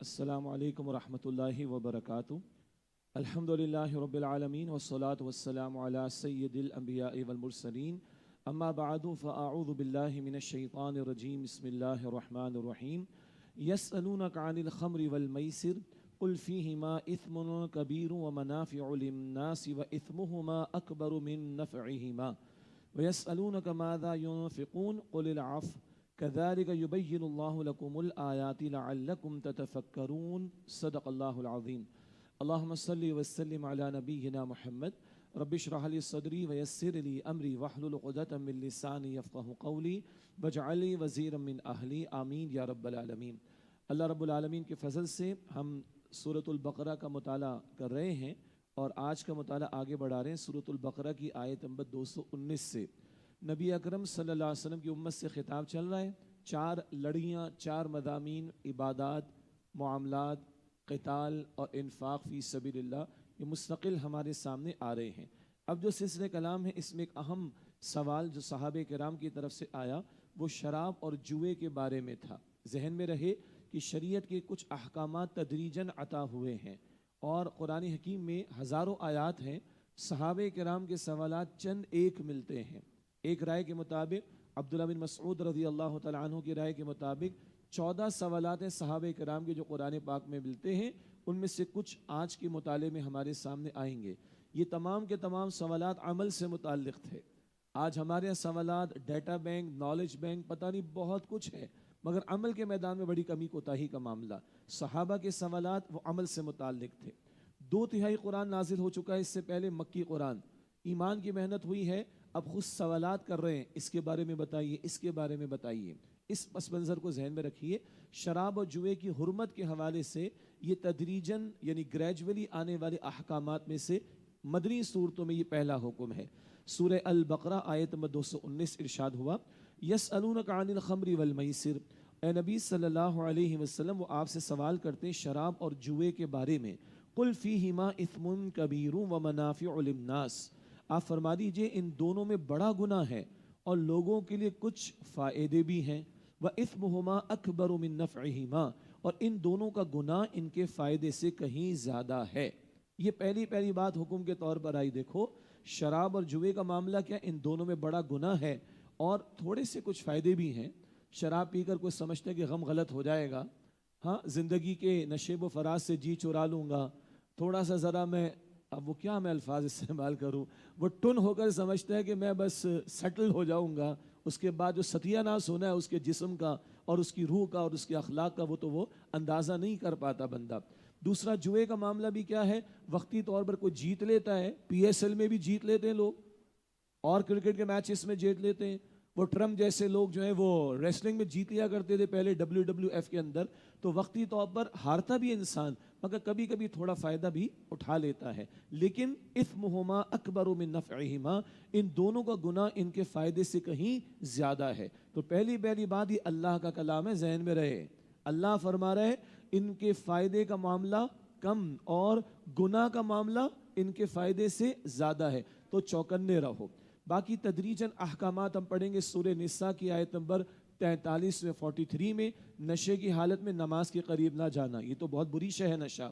السلام علیکم ورحمۃ اللہ وبرکاتہ۔ الحمد للہ رب العالمین والصلاة والسلام علی سید الانبیاء والمرسلین، اما بعد فاعوذ باللہ من الشیطان الرجیم، بسم اللہ الرحمن الرحیم۔ یسألونک عن الخمر والمیسر قل فیہما اثم کبیر ومنافع للناس واثمہما اکبر من نفعہما ویسألونک ماذا ينفقون قل العفو كذلك يبين الله لكم الآيات لعلكم تتفكرون صدق الله العظيم۔ اللهم صل وسلم على نبينا محمد رب اشرح لي صدري ويسر لي أمري واحلل عقدة من لساني يفقهوا قولي واجعل لي وزيرا من أهلي آمين یا رب العالمین۔ اللہ رب العالمین کے فضل سے ہم سورۃ البقرہ کا مطالعہ کر رہے ہیں اور آج کا مطالعہ آگے بڑھا رہے ہیں سورۃ البقرہ کی آیت نمبر 219 سے۔ نبی اکرم صلی اللہ علیہ وسلم کی امت سے خطاب چل رہا ہے، 4 لڑیاں، 4 مضامین، عبادات، معاملات، قتال اور انفاق فی سبیل اللہ، یہ مستقل ہمارے سامنے آ رہے ہیں۔ اب جو سلسلہ کلام ہے اس میں ایک اہم سوال جو صحابہ کرام کی طرف سے آیا وہ شراب اور جوئے کے بارے میں تھا۔ ذہن میں رہے کہ شریعت کے کچھ احکامات تدریجاً عطا ہوئے ہیں اور قرآن حکیم میں ہزاروں آیات ہیں، صحابہ کرام کے سوالات چند ایک ملتے ہیں۔ ایک رائے کے مطابق عبداللہ بن مسعود رضی اللہ تعالیٰ عنہ کی رائے کے مطابق 14 سوالات ہیں صحابہ کرام کے جو قرآن پاک میں ملتے ہیں، ان میں سے کچھ آج کے مطالعے میں ہمارے سامنے آئیں گے۔ یہ تمام کے تمام سوالات عمل سے متعلق تھے۔ آج ہمارے یہاں سوالات، ڈیٹا بینک، نالج بینک، پتہ نہیں بہت کچھ ہے، مگر عمل کے میدان میں بڑی کمی کوتاہی کا معاملہ۔ صحابہ کے سوالات وہ عمل سے متعلق تھے۔ 2/3 قرآن نازل ہو چکا ہے، اس سے پہلے مکی قرآن، ایمان کی محنت ہوئی ہے، اب خود سوالات کر رہے ہیں، اس کے بارے میں بتائیے، اس کے بارے میں بتائیے۔ اس پس منظر کو ذہن میں رکھیے۔ شراب اور جوئے کی حرمت کے حوالے سے یہ تدریجاً یعنی گریجولی آنے والے احکامات میں سے مدنی صورتوں میں یہ پہلا حکم ہے۔ سورہ البقرہ آیت نمبر 219 ارشاد ہوا، یسألونک عن الخمر والمیسر، اے نبی صلی اللہ علیہ وسلم وہ آپ سے سوال کرتے ہیں شراب اور جوئے کے بارے میں۔ قل فیہما اثم کبیر ومنافع للناس، آپ فرما دیجئے ان دونوں میں بڑا گناہ ہے اور لوگوں کے لیے کچھ فائدے بھی ہیں۔ وَإِثْمُهُمَا أَكْبَرُ مِن نَفْعِهِمَا، اور ان دونوں کا گناہ ان کے فائدے سے کہیں زیادہ ہے۔ یہ پہلی بات حکم کے طور پر آئی۔ دیکھو شراب اور جوئے کا معاملہ کیا، ان دونوں میں بڑا گناہ ہے اور تھوڑے سے کچھ فائدے بھی ہیں۔ شراب پی کر کوئی سمجھتا ہے کہ غم غلط ہو جائے گا، ہاں زندگی کے نشیب و فراز سے جی چرا لوں گا، تھوڑا سا ذرا میں، اب وہ کیا میں الفاظ استعمال کروں، وہ ٹن ہو کر سمجھتا ہے کہ میں بس سیٹل ہو جاؤں گا، اس کے بعد جو ستیہ ناس ہونا ہے اس کے جسم کا اور اس کی روح کا اور اس کے اخلاق کا، وہ اندازہ نہیں کر پاتا بندہ۔ دوسرا جوئے کا معاملہ بھی کیا ہے، وقتی طور پر کوئی جیت لیتا ہے، پی ایس ایل میں بھی جیت لیتے ہیں لوگ اور کرکٹ کے میچز میں جیت لیتے ہیں۔ وہ ٹرمپ جیسے لوگ جو ہیں وہ ریسلنگ میں جیت لیا کرتے تھے پہلے WWF کے اندر، تو وقتی طور پر ہارتا بھی انسان مگر کبھی کبھی تھوڑا فائدہ بھی اٹھا لیتا ہے۔ لیکن اثمہما اکبر من نفعہما، ان دونوں کا گناہ ان کے فائدے سے کہیں زیادہ ہے۔ تو پہلی بات یہ اللہ کا کلام ہے، ذہن میں رہے، اللہ فرما رہے ان کے فائدے کا معاملہ کم اور گناہ کا معاملہ ان کے فائدے سے زیادہ ہے، تو چوکنے رہو۔ باقی تدریجاً احکامات ہم پڑھیں گے۔ سورہ نساء کی آیت نمبر 43 میں 43 میں نشے کی حالت میں نماز کے قریب نہ جانا، یہ تو بہت بری شے ہے نشہ۔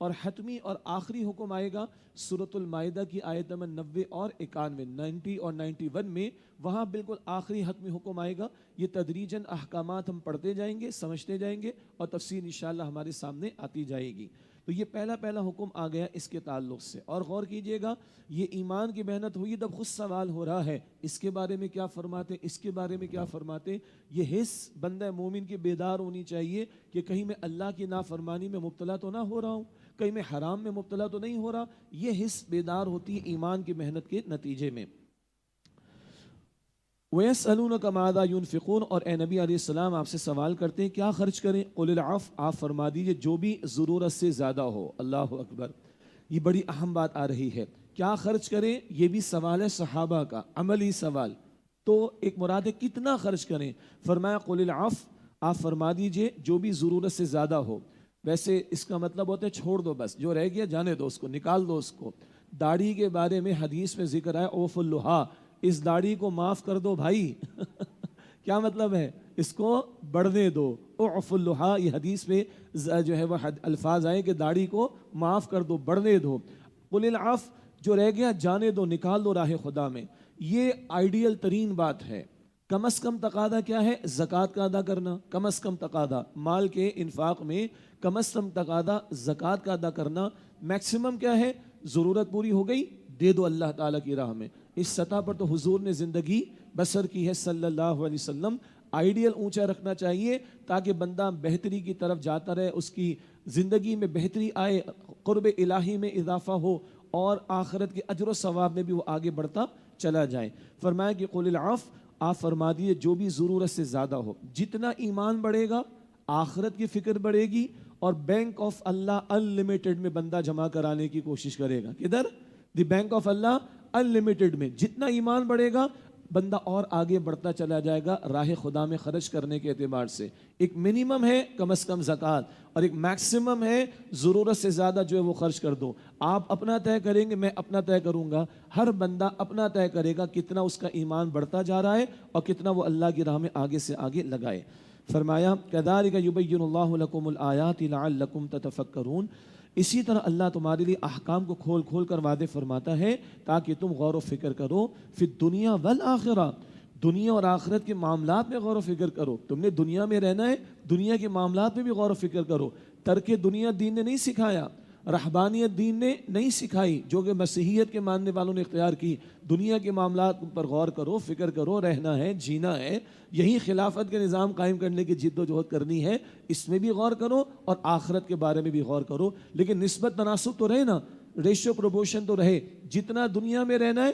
اور حتمی اور آخری حکم آئے گا سورۃ المائدہ کی آیت نمبر 90 اور 91، 90 اور 91 میں، وہاں بالکل آخری حتمی حکم آئے گا۔ یہ تدریجاً احکامات ہم پڑھتے جائیں گے، سمجھتے جائیں گے اور تفصیل انشاءاللہ ہمارے سامنے آتی جائے گی۔ تو یہ پہلا حکم آ گیا اس کے تعلق سے۔ اور غور کیجئے گا، یہ ایمان کی محنت ہوئی تب خود سوال ہو رہا ہے اس کے بارے میں کیا فرماتے، اس کے بارے میں کیا فرماتے۔ یہ حس بندہ مومن کی بیدار ہونی چاہیے کہ کہیں میں اللہ کی نافرمانی میں مبتلا تو نہ ہو رہا ہوں، کہیں میں حرام میں مبتلا تو نہیں ہو رہا۔ یہ حس بیدار ہوتی ہے ایمان کی محنت کے نتیجے میں۔ وَيَسْأَلُونَكَ مَاذَا يُنْفِقُونَ، اور اے نبی علیہ السلام آپ سے سوال کرتے ہیں کیا خرچ کریں۔ قُلِ الْعَفْوَ، آپ فرما دیجئے جو بھی ضرورت سے زیادہ ہو۔ اللہ اکبر، یہ بڑی اہم بات آ رہی ہے، کیا خرچ کریں، یہ بھی سوال ہے صحابہ کا، عملی سوال۔ تو ایک مراد ہے کتنا خرچ کریں، فرمایا قُلِ الْعَفْوَ، آپ فرما دیجئے جو بھی ضرورت سے زیادہ ہو۔ ویسے اس کا مطلب ہوتا ہے چھوڑ دو، بس جو رہ گیا جانے دو، اس کو نکال دو اس کو۔ داڑھی کے بارے میں حدیث میں ذکر ہے اوف اللحا، اس داڑھی کو معاف کر دو بھائی کیا مطلب ہے، اس کو بڑھنے دو. اعف اللحا، یہ حدیث میں جو ہے وہ الفاظ آئے کہ داڑھی کو معاف کر دو، بڑھنے دو. قل العف، جو رہ گیا جانے دو، نکال دو راہ خدا میں. یہ آئیڈیل ترین بات ہے. کم از کم تقاضا کیا ہے؟ زکوٰۃ کا ادا کرنا. کم از کم تقاضا مال کے انفاق میں کم از کم تقاضا زکوٰۃ کا ادا کرنا. میکسیمم کیا ہے؟ ضرورت پوری ہو گئی دے دو اللہ تعالیٰ کی راہ میں. اس سطح پر تو حضور نے زندگی بسر کی ہے صلی اللہ علیہ وسلم. آئیڈیل اونچا رکھنا چاہیے تاکہ بندہ بہتری کی طرف جاتا رہے، اس کی زندگی میں بہتری آئے، قرب الہی میں اضافہ ہو اور آخرت کے اجر و ثواب میں بھی وہ آگے بڑھتا چلا جائے. فرمایا کہ قل العف، آپ فرما دیے جو بھی ضرورت سے زیادہ ہو. جتنا ایمان بڑھے گا آخرت کی فکر بڑھے گی اور bank of Allah in limited میں بندہ جمع کرانے کی کوشش کرے گا. کدھر؟ The bank of Allah in limited میں. جتنا ایمان بڑھے گا بندہ اور آگے بڑھتا چلا جائے گا راہ خدا میں خرچ کرنے کے اعتبار سے. ایک منیمم ہے کم از کم زکوٰۃ اور ایک میکسیمم ہے ضرورت سے زیادہ جو ہے وہ خرچ کر دو. آپ اپنا طے کریں گے، میں اپنا طے کروں گا، ہر بندہ اپنا طے کرے گا کتنا اس کا ایمان بڑھتا جا رہا ہے اور کتنا وہ اللہ کی راہ میں آگے سے آگے لگائے. فرمایا کذالک یبین اللہ لکم الآیات لعلکم تتفکرون. اسی طرح اللہ تمہارے لیے احکام کو کھول کھول کر وعدے فرماتا ہے تاکہ تم غور و فکر کرو. فی الدنیا والآخرہ، دنیا اور آخرت کے معاملات میں غور و فکر کرو. تم نے دنیا میں رہنا ہے، دنیا کے معاملات میں بھی غور و فکر کرو. ترک دنیا دین نے نہیں سکھایا، رہبانیت دین نے نہیں سکھائی جو کہ مسیحیت کے ماننے والوں نے اختیار کی. دنیا کے معاملات پر غور کرو، فکر کرو. رہنا ہے، جینا ہے، یہی خلافت کے نظام قائم کرنے کی جد و جہد کرنی ہے، اس میں بھی غور کرو اور آخرت کے بارے میں بھی غور کرو. لیکن نسبت تناسب تو رہے نا، ریشو پروپورشن تو رہے. جتنا دنیا میں رہنا ہے،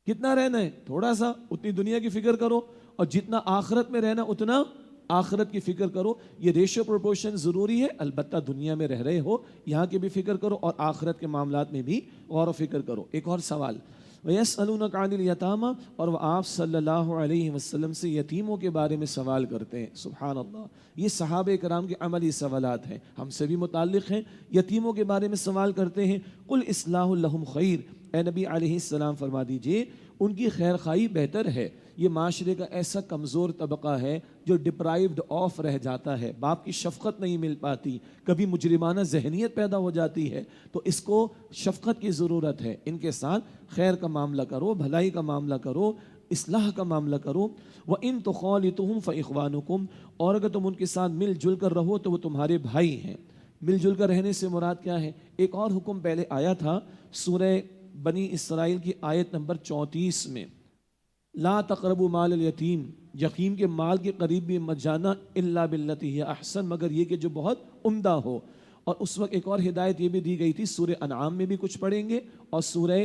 کتنا رہنا ہے؟ تھوڑا سا، اتنی دنیا کی فکر کرو. اور جتنا آخرت میں رہنا اتنا آخرت کی فکر کرو. یہ ریشو پروپورشن ضروری ہے. البتہ دنیا میں رہ رہے ہو یہاں کی بھی فکر کرو اور آخرت کے معاملات میں بھی غور و فکر کرو. ایک اور سوال، وَيَسْأَلُونَكَ عَنِ الْيَتَامَى، اور وہ آپ صلی اللہ علیہ وسلم سے یتیموں کے بارے میں سوال کرتے ہیں. سبحان اللہ، یہ صحابہ کرام کے عملی سوالات ہیں، ہم سے بھی متعلق ہیں. یتیموں کے بارے میں سوال کرتے ہیں. قُلْ إِصْلَاحُ لَهُمْ خَيْرٌ، اے نبی علیہ السلام فرما دیجئے ان کی خیر خواہی بہتر ہے. یہ معاشرے کا ایسا کمزور طبقہ ہے جو ڈپرائیوڈ آف رہ جاتا ہے، باپ کی شفقت نہیں مل پاتی، کبھی مجرمانہ ذہنیت پیدا ہو جاتی ہے، تو اس کو شفقت کی ضرورت ہے. ان کے ساتھ خیر کا معاملہ کرو، بھلائی کا معاملہ کرو، اصلاح کا معاملہ کرو. وَإِن تُخَالِطُهُمْ فَإِخْوَانُكُمْ، اور اگر تم ان کے ساتھ مل جل کر رہو تو وہ تمہارے بھائی ہیں. مل جل کر رہنے سے مراد کیا ہے؟ ایک اور حکم پہلے آیا تھا سورہ بنی اسرائیل کی آیت نمبر 34 میں، لا تقربوا مال الیتیم، یتیم کے مال کے قریب بھی مت جانا الا باللتی ہی احسن، مگر یہ کہ جو بہت عمدہ ہو. اور اس وقت ایک اور ہدایت یہ بھی دی گئی تھی، سورہ انعام میں بھی کچھ پڑھیں گے اور سورہ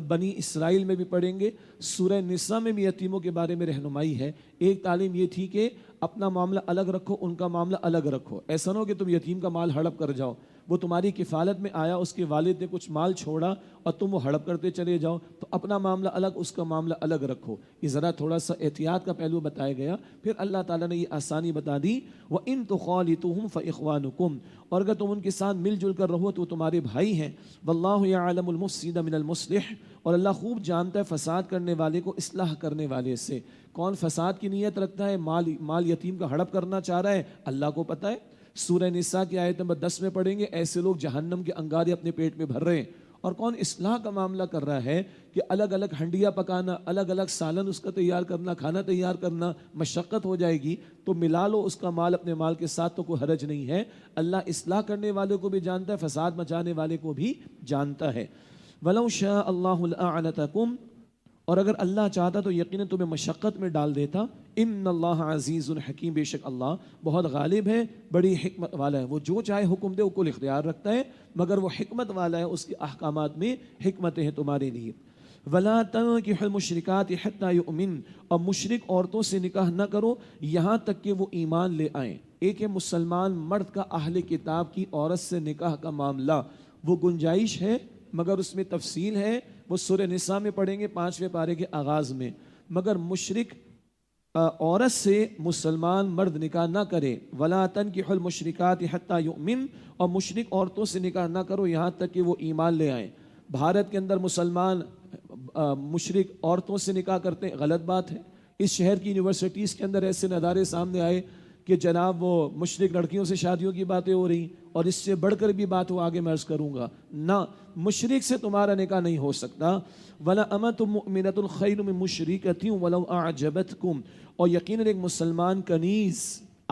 بنی اسرائیل میں بھی پڑھیں گے. سورہ نساء میں بھی یتیموں کے بارے میں رہنمائی ہے. ایک تعلیم یہ تھی کہ اپنا معاملہ الگ رکھو، ان کا معاملہ الگ رکھو. ایسا نہ ہو کہ تم یتیم کا مال ہڑپ کر جاؤ. وہ تمہاری کفالت میں آیا، اس کے والد نے کچھ مال چھوڑا اور تم وہ ہڑپ کرتے چلے جاؤ، تو اپنا معاملہ الگ، اس کا معاملہ الگ رکھو. یہ ذرا تھوڑا سا احتیاط کا پہلو بتایا گیا. پھر اللہ تعالیٰ نے یہ آسانی بتا دی، وَإِن تُخَالِطُهُمْ فَإِخْوَانُكُمْ، اور اگر تم ان کے ساتھ مل جل کر رہو تو وہ تمہارے بھائی ہیں. وَاللَّهُ يَعْلَمُ الْمُفْسِدَ مِنَ الْمُصْلِحِ، اور اللہ خوب جانتا ہے فساد کرنے والے کو اصلاح کرنے والے سے. کون فساد کی نیت رکھتا ہے، مال یتیم کا ہڑپ کرنا چاہ رہا ہے، اللہ کو پتہ ہے. سورہ نساء کی آیت نمبر 10 میں پڑھیں گے، ایسے لوگ جہنم کے انگارے اپنے پیٹ میں بھر رہے ہیں. اور کون اصلاح کا معاملہ کر رہا ہے کہ الگ الگ ہنڈیا پکانا، الگ الگ سالن اس کا تیار کرنا، کھانا تیار کرنا مشقت ہو جائے گی، تو ملا لو اس کا مال اپنے مال کے ساتھ، تو کوئی حرج نہیں ہے. اللہ اصلاح کرنے والے کو بھی جانتا ہے، فساد مچانے والے کو بھی جانتا ہے. وَلَوْ شَاءَ اللَّهُ لَأَعْنَتَكُمْ، اور اگر اللہ چاہتا تو یقیناً تمہیں مشقت میں ڈال دیتا. ان اللہ عزیز الحکیم، بے شک اللہ بہت غالب ہے، بڑی حکمت والا ہے. وہ جو چاہے حکم دے، وہ کل اختیار رکھتا ہے، مگر وہ حکمت والا ہے، اس کے احکامات میں حکمتیں ہیں تمہارے لیے. وَلَا تَنكِحُوا الْمُشْرِكَاتِ حَتَّى يُؤْمِنْ، اور مشرک عورتوں سے نکاح نہ کرو یہاں تک کہ وہ ایمان لے آئیں. ایک ہے مسلمان مرد کا اہل کتاب کی عورت سے نکاح کا معاملہ، وہ گنجائش ہے مگر اس میں تفصیل ہے، وہ سورہ نساء میں پڑھیں گے 5ویں پارے کے آغاز میں. مگر مشرک عورت سے مسلمان مرد نکاح نہ کرے. وَلَا تَنكِحُوا الْمُشْرِكَاتِ حَتَّى يُؤْمِنْ، اور مشرک عورتوں سے نکاح نہ کرو یہاں تک کہ وہ ایمان لے آئیں. بھارت کے اندر مسلمان مشرک عورتوں سے نکاح کرتے ہیں، غلط بات ہے. اس شہر کی یونیورسٹیز کے اندر ایسے ندارے سامنے آئے کہ جناب وہ مشرک لڑکیوں سے شادیوں کی باتیں ہو رہی، اور اس سے بڑھ کر بھی بات ہو آگے میں عرض کروں گا، نہ مشرک سے تمہارا نکاح نہیں ہو سکتا۔ وَلَا أَمَةٌ مُؤْمِنَةٌ خَيْرٌ مِّن مُشْرِكَةٍ وَلَوْ أَعْجَبَتْكُمْ، اور یقیناً ایک مسلمان کنیز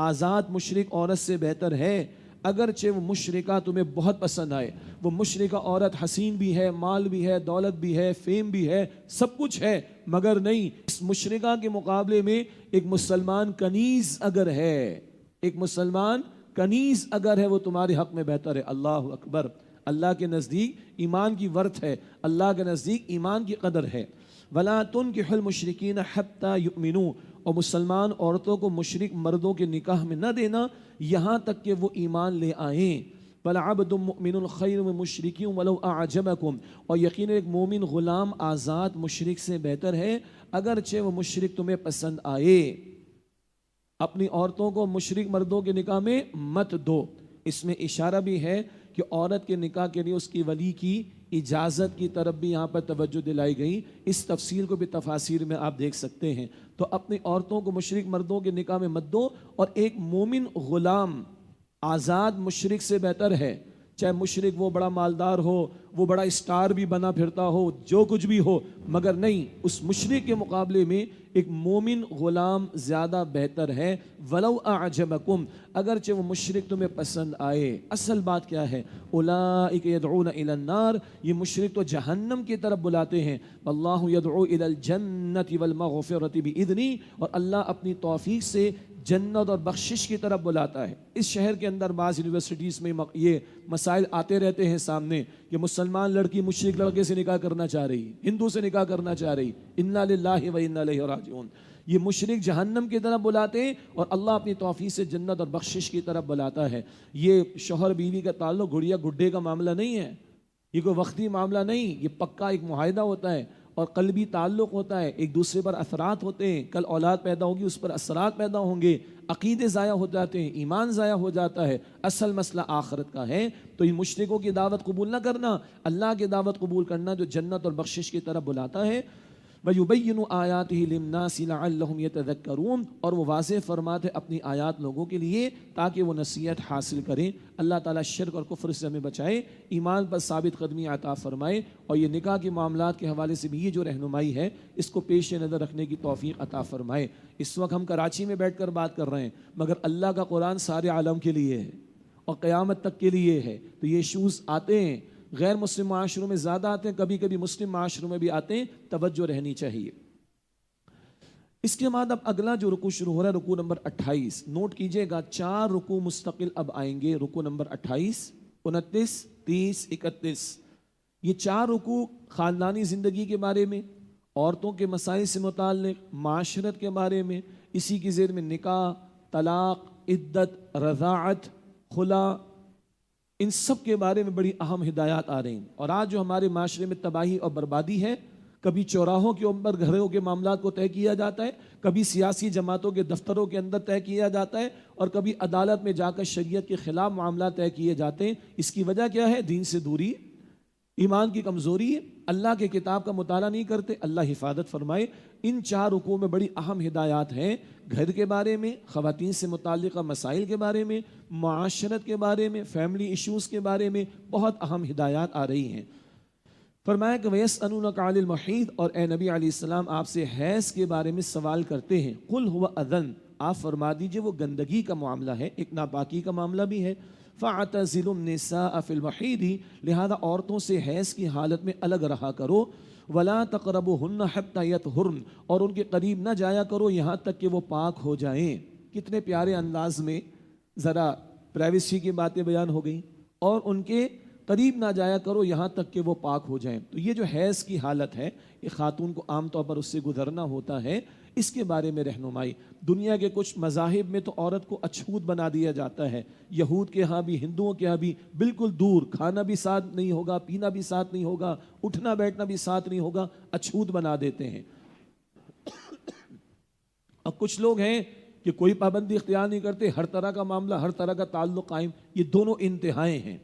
آزاد مشرک عورت سے بہتر ہے اگرچہ وہ مشرکہ تمہیں بہت پسند آئے۔ وہ مشرکہ عورت حسین بھی ہے، مال بھی ہے، دولت بھی ہے، فیم بھی ہے، سب کچھ ہے، مگر نہیں، اس مشرکہ کے مقابلے میں ایک مسلمان کنیز اگر ہے، ایک مسلمان کنیز اگر ہے، وہ تمہارے حق میں بہتر ہے۔ اللہ اکبر! اللہ کے نزدیک ایمان کی ورث ہے، اللہ کے نزدیک ایمان کی قدر ہے۔ وَلَا تُنْكِحُوا الْمُشْرِكِينَ حَتَّى يُؤْمِنُوا، اور مسلمان عورتوں کو مشرک مردوں کے نکاح میں نہ دینا یہاں تک کہ وہ ایمان لے آئیں۔ وَلَعَبْدٌ مُؤْمِنٌ خَيْرٌ مِّن مُشْرِكٍ وَلَوْ أَعْجَبَكُمْ، اور یقیناً ایک مومن غلام آزاد مشرک سے بہتر ہے اگرچہ وہ مشرک تمہیں پسند آئے۔ اپنی عورتوں کو مشرک مردوں کے نکاح میں مت دو۔ اس میں اشارہ بھی ہے کہ عورت کے نکاح کے لیے اس کی ولی کی اجازت کی طرف بھی یہاں پر توجہ دلائی گئی، اس تفصیل کو بھی تفاسیر میں آپ دیکھ سکتے ہیں۔ تو اپنی عورتوں کو مشرک مردوں کے نکاح میں مت دو، اور ایک مومن غلام آزاد مشرک سے بہتر ہے، چاہے مشرک وہ بڑا مالدار ہو، وہ بڑا اسٹار بھی بنا پھرتا ہو، جو کچھ بھی ہو، مگر نہیں، اس مشرک کے مقابلے میں ایک مومن غلام زیادہ بہتر ہے۔ وَلَوْ أَعْجَبَكُمْ، اگرچہ وہ مشرک تمہیں پسند آئے۔ اصل بات کیا ہے؟ أُولَٰئِكَ يَدْعُونَ إِلَى النَّارِ، یہ مشرک تو جہنم کی طرف بلاتے ہیں، وَاللَّهُ يَدْعُو إِلَى الْجَنَّةِ وَالْمَغْفِرَةِ بِإِذْنِهِ، اور اللہ اپنی توفیق سے جنت اور بخشش کی طرف بلاتا ہے۔ اس شہر کے اندر بعض یونیورسٹیز میں یہ مسائل آتے رہتے ہیں سامنے کہ مسلمان لڑکی مشرک لڑکے سے نکاح کرنا چاہ رہی، ہندو سے نکاح کرنا چاہ رہی، انا للہ و انا الیہ راجعون۔ یہ مشرک جہنم کی طرف بلاتے ہیں اور اللہ اپنی توفیق سے جنت اور بخشش کی طرف بلاتا ہے۔ یہ شوہر بیوی کا تعلق گڑیا گڈے کا معاملہ نہیں ہے، یہ کوئی وقتی معاملہ نہیں، یہ پکا ایک معاہدہ ہوتا ہے اور قلبی تعلق ہوتا ہے، ایک دوسرے پر اثرات ہوتے ہیں، کل اولاد پیدا ہوگی اس پر اثرات پیدا ہوں گے، عقیدے ضائع ہو جاتے ہیں، ایمان ضائع ہو جاتا ہے، اصل مسئلہ آخرت کا ہے۔ تو ان مشرکوں کی دعوت قبول نہ کرنا، اللہ کی دعوت قبول کرنا جو جنت اور بخشش کی طرف بلاتا ہے۔ وَيُبَيِّنُ آيَاتِهِ لِلنَّاسِ لَعَلَّهُمْ يَتَذَكَّرُونَ، اور وہ واضح فرماتے اپنی آیات لوگوں کے لیے تاکہ وہ نصیحت حاصل کریں۔ اللہ تعالیٰ شرک اور کفر سے ہمیں بچائے، ایمان پر ثابت قدمی عطا فرمائے، اور یہ نکاح کے معاملات کے حوالے سے بھی یہ جو رہنمائی ہے اس کو پیش نظر رکھنے کی توفیق عطا فرمائے۔ اس وقت ہم کراچی میں بیٹھ کر بات کر رہے ہیں، مگر اللہ کا قرآن سارے عالم کے لیے ہے اور قیامت تک کے لیے ہے، تو یہ ایشوز آتے ہیں، غیر مسلم معاشروں میں زیادہ آتے ہیں، کبھی کبھی مسلم معاشروں میں بھی آتے ہیں، توجہ رہنی چاہیے۔ اس کے بعد اب اگلا جو رکوع شروع ہو رہا ہے، رکوع نمبر 28، نوٹ کیجئے گا، 4 رکوع مستقل اب آئیں گے، رکوع نمبر 28، 29، 30، 31۔ یہ 4 رکوع خاندانی زندگی کے بارے میں، عورتوں کے مسائل سے متعلق، معاشرت کے بارے میں، اسی کی زیر میں نکاح، طلاق، عدت، رضاعت، خلا، ان سب کے بارے میں بڑی اہم ہدایات آ رہی ہیں۔ اور آج جو ہمارے معاشرے میں تباہی اور بربادی ہے، کبھی چوراہوں کے اوپر گھروں کے معاملات کو طے کیا جاتا ہے، کبھی سیاسی جماعتوں کے دفتروں کے اندر طے کیا جاتا ہے، اور کبھی عدالت میں جا کر شریعت کے خلاف معاملات طے کیے جاتے ہیں۔ اس کی وجہ کیا ہے؟ دین سے دوری، ایمان کی کمزوری، اللہ کے کتاب کا مطالعہ نہیں کرتے۔ اللہ حفاظت فرمائے۔ ان 4 رکوع میں بڑی اہم ہدایات ہیں، گھر کے بارے میں، خواتین سے متعلقہ مسائل کے بارے میں، معاشرت کے بارے میں، فیملی ایشوز کے بارے میں بہت اہم ہدایات آ رہی ہیں۔ فرمایا کہ وَيَسْأَلُونَكَ عَنِ الْمَحِيضِ، اور اے نبی علیہ السلام آپ سے حیض کے بارے میں سوال کرتے ہیں۔ قُلْ هُوَ أَذًى، آپ فرما دیجئے وہ گندگی کا معاملہ ہے، ایک ناپاکی کا معاملہ بھی ہے۔ فَاعْتَزِلُوا النِّسَاءَ فِي الْمَحِيضِ، لہذا عورتوں سے حیض کی حالت میں الگ رہا کرو۔ وَلَا تَقْرَبُوهُنَّ حَتَّى يَطْهُرْنَ، اور ان کے قریب نہ جایا کرو یہاں تک کہ وہ پاک ہو جائیں۔ کتنے پیارے انداز میں ذرا پرائیویسی کی باتیں بیان ہو گئیں، اور ان کے قریب نہ جایا کرو یہاں تک کہ وہ پاک ہو جائیں۔ تو یہ جو حیض کی حالت ہے، یہ خاتون کو عام طور پر اس سے گزرنا ہوتا ہے، اس کے بارے میں رہنمائی۔ دنیا کے کچھ مذاہب میں تو عورت کو اچھوت بنا دیا جاتا ہے، یہود کے ہاں بھی، ہندوؤں کے ہاں بھی، بالکل دور، کھانا بھی ساتھ نہیں ہوگا، پینا بھی ساتھ نہیں ہوگا، اٹھنا بیٹھنا بھی ساتھ نہیں ہوگا، اچھوت بنا دیتے ہیں۔ اور کچھ لوگ ہیں کہ کوئی پابندی اختیار نہیں کرتے، ہر طرح کا معاملہ، ہر طرح کا تعلق قائم۔ یہ دونوں انتہائیں ہیں،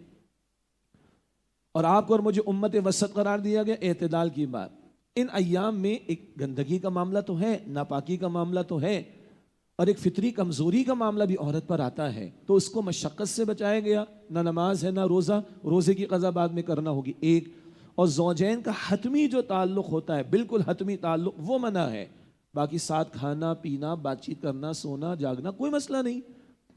اور آپ کو اور مجھے امت وسط قرار دیا گیا، اعتدال کی بات۔ ان ایام میں ایک گندگی کا معاملہ تو ہے، ناپاکی کا معاملہ تو ہے، اور ایک فطری کمزوری کا معاملہ بھی عورت پر آتا ہے، تو اس کو مشقت سے بچایا گیا، نہ نماز ہے نہ روزہ، روزے کی قضا بعد میں کرنا ہوگی ایک، اور زوجین کا حتمی جو تعلق ہوتا ہے، بالکل حتمی تعلق، وہ منع ہے، باقی ساتھ کھانا پینا، بات چیت کرنا، سونا جاگنا کوئی مسئلہ نہیں۔